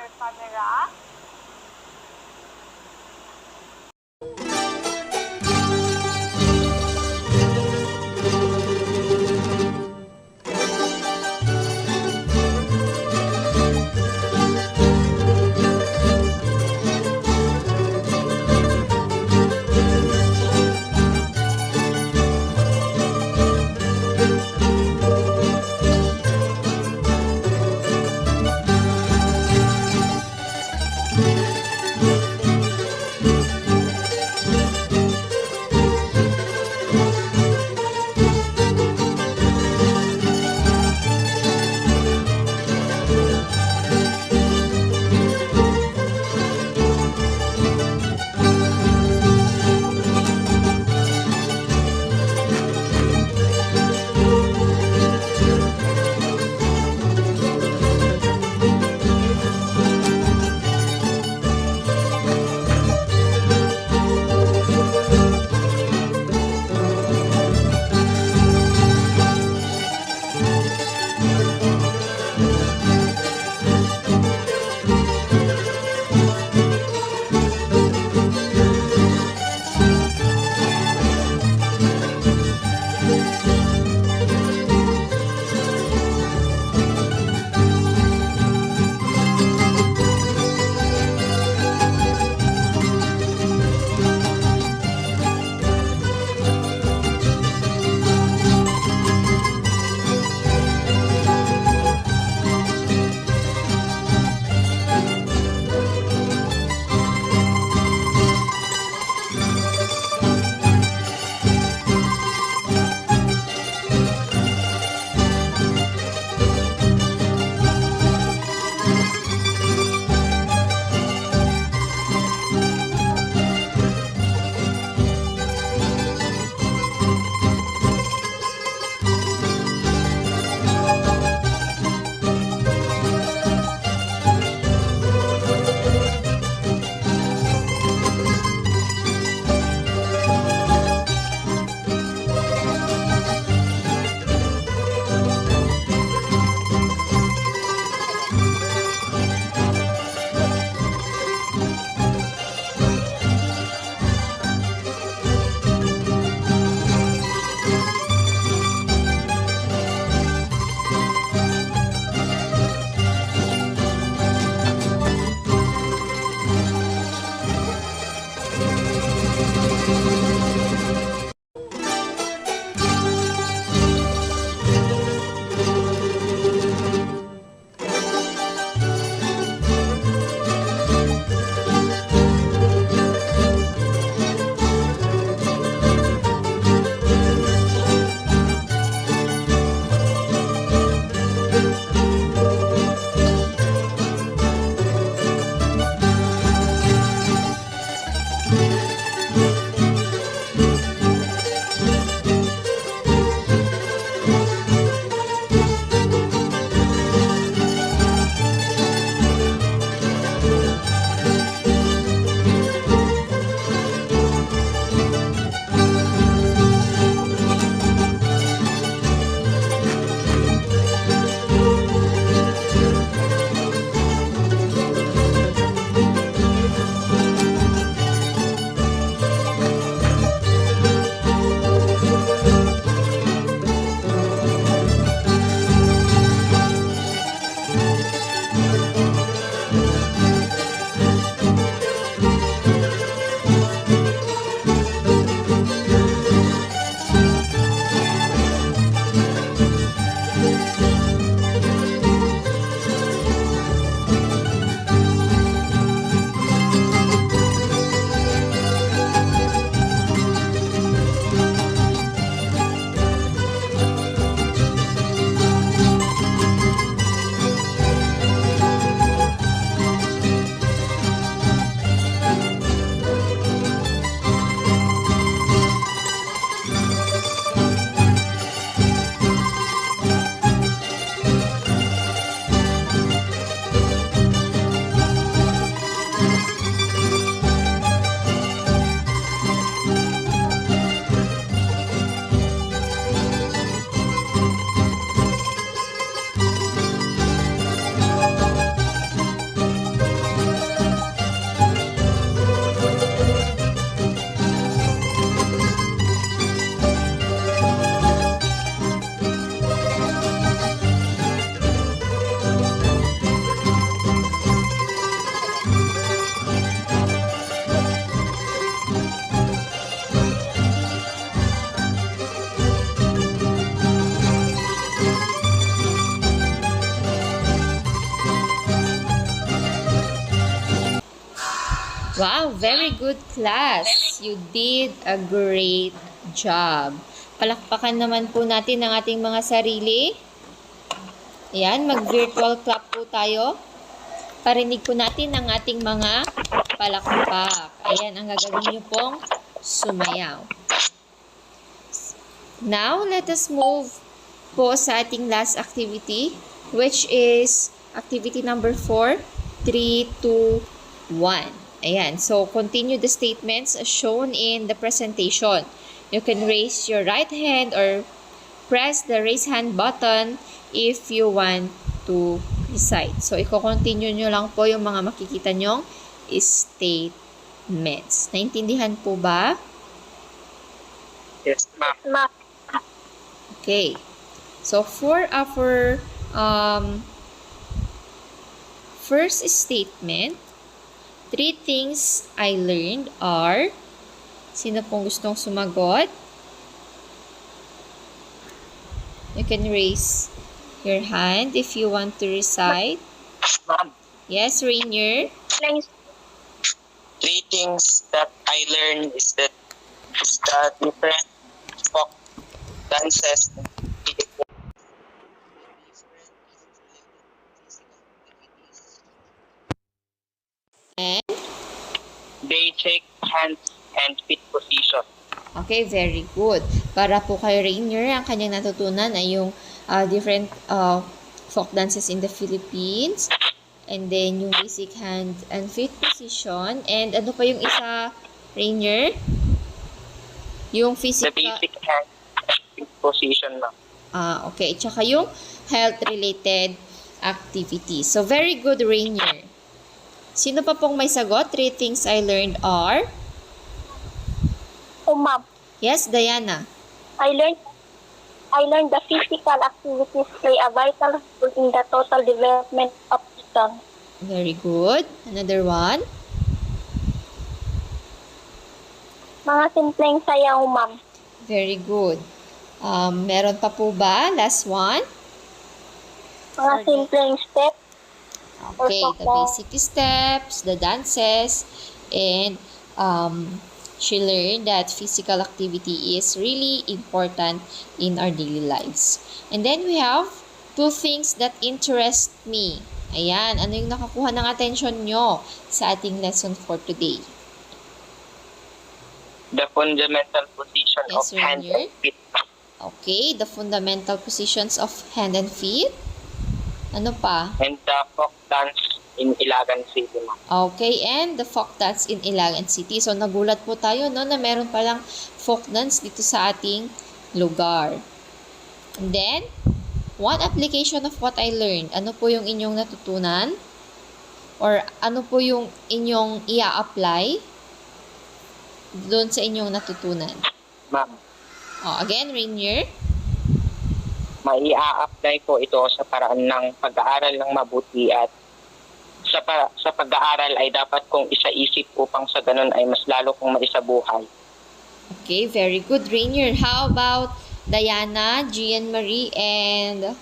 Wow, very good class. You did a great job. Palakpakan naman po natin ang ating mga sarili. Ayan, mag-virtual clap po tayo. Parinig po natin ang ating mga palakpak. Ayan, ang gagawin niyo pong sumayaw. Now, let us move po sa ating last activity, which is activity number 4, 3, 2, 1. Ayan, so continue the statements as shown in the presentation. You can raise your right hand or press the raise hand button if you want to recite. So, i-continue nyo lang po yung mga makikita nyong statements. Naintindihan po ba? Yes, ma'am. Ma'am. Okay. So, for our first statement, 3 things I learned are, sino pong gustong sumagot? You can raise your hand if you want to recite. Ma'am, Yes, Rainier? 3 things that I learned is that different folk dances And? they take hands and feet position. Okay, very good. Para po kay Rainier, ang kanyang natutunan ay yung different folk dances in the Philippines. And then, yung basic hand and feet position. And ano pa yung isa, Rainier? Yung The physical... basic hand and feet position, ma'am. Okay. Tsaka yung health-related activities. So, very good, Rainier. Sino pa pong may sagot? 3 things I learned are? Oh, ma'am. Yes, Diana. I learned the physical activities play a vital role in the total development of children. Very good. Another one. Mga simpleng sayaw, ma'am. Very good. Meron pa po ba? Last one? Mga simpleng step. Okay, the basic steps, the dances, and she learned that physical activity is really important in our daily lives. And then we have 2 things that interest me. Ayan, ano yung nakakuha ng attention nyo sa ating lesson for today? The fundamental position Yes, of hand Rainier. and feet. Okay, the fundamental positions of hand and feet. Ano pa? And the folk dance in Ilagan City, ma'am. Okay, and the folk dance in Ilagan City. So, nagulat po tayo, no, na meron palang folk dance dito sa ating lugar. And then, one application of what I learned. Ano po yung inyong natutunan? Or ano po yung inyong ia-apply doon sa inyong natutunan? Ma'am, Again, Rainier. mai-apply ko ito sa paraan ng pag-aaral ng mabuti at sa pag-aaral ay dapat kong isaisip upang sa ganun ay mas lalo kong maisabuhay. Okay, very good, Rainier. How about Diana, Gian Marie, and...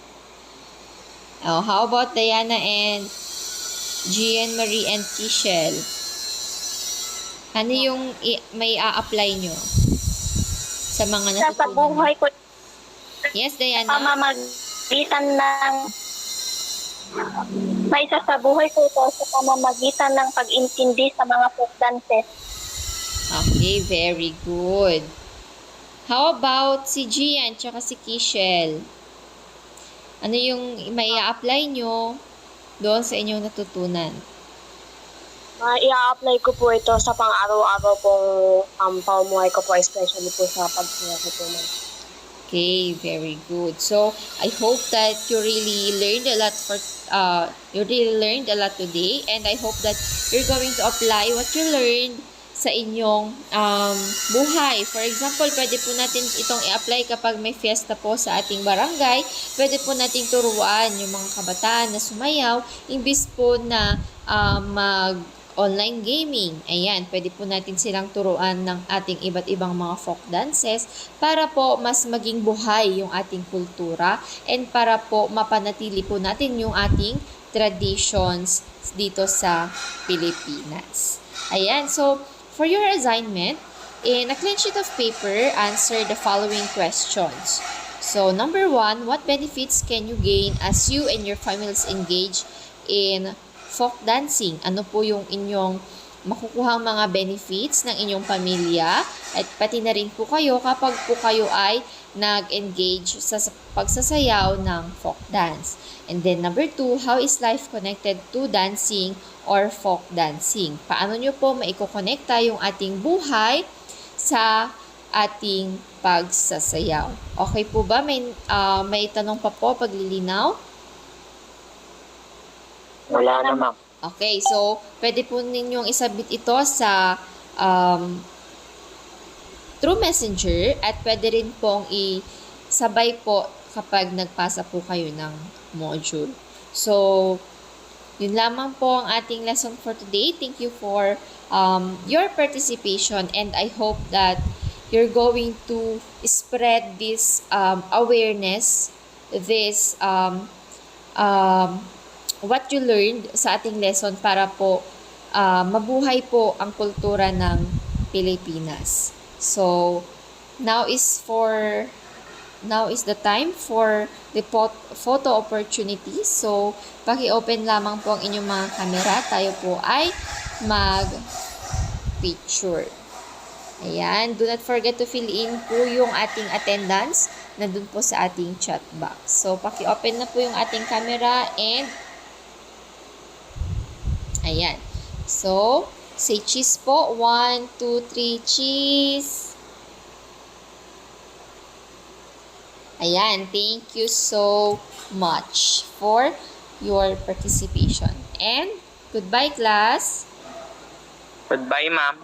how about Diana and Gian Marie and Kishel? Ano yung may a-apply nyo sa mga Sa natutunan? buhay ko, Yes, Diana? pamamagitan ng may isa sa buhay ko ito sa pamamagitan ng pag-intindi sa mga folk dances. Okay, very good. How about si Gian tsaka si Kishel? Ano yung may a-apply nyo doon sa inyong natutunan? I-apply ko po ito sa pang-araw-araw pong pamumuhay ko po, especially po sa pagkakatunan. Okay, very good. So, I hope that you really learned a lot today, and I hope that you're going to apply what you learned sa inyong buhay. For example, pwede po natin itong i-apply kapag may fiesta po sa ating barangay. Pwede po nating turuan yung mga kabataan na sumayaw, imbis po na online gaming. Ayan, pwede po natin silang turuan ng ating iba't ibang mga folk dances para po mas maging buhay yung ating kultura and para po mapanatili po natin yung ating traditions dito sa Pilipinas. Ayan, so for your assignment, in a clean sheet of paper, answer the following questions. So, number 1, what benefits can you gain as you and your families engage in folk dancing? Ano po yung inyong makukuhang mga benefits ng inyong pamilya at pati na rin po kayo kapag po kayo ay nag-engage sa pagsasayaw ng folk dance. And then number 2, how is life connected to dancing or folk dancing? Paano nyo po maikokonekta yung ating buhay sa ating pagsasayaw? Okay po ba? May tanong pa po, paglilinaw? Wala na, ma'am. Okay, so pwede po ninyong isubmit ito sa through Messenger at pwede rin pong isabay po kapag nagpasa po kayo ng module. So, yun lamang po ang ating lesson for today. Thank you for your participation and I hope that you're going to spread this awareness, this what you learned sa ating lesson para po mabuhay po ang kultura ng Pilipinas. So, now is the time for the photo opportunity. So, paki-open lamang po ang inyong mga camera. Tayo po ay mag-picture. Ayan. Do not forget to fill in po yung ating attendance nandun po sa ating chat box. So, paki-open na po yung ating camera and ayan. So, say cheese po. 1, 2, 3, cheese. Ayan. Thank you so much for your participation. And, goodbye class. Goodbye, ma'am.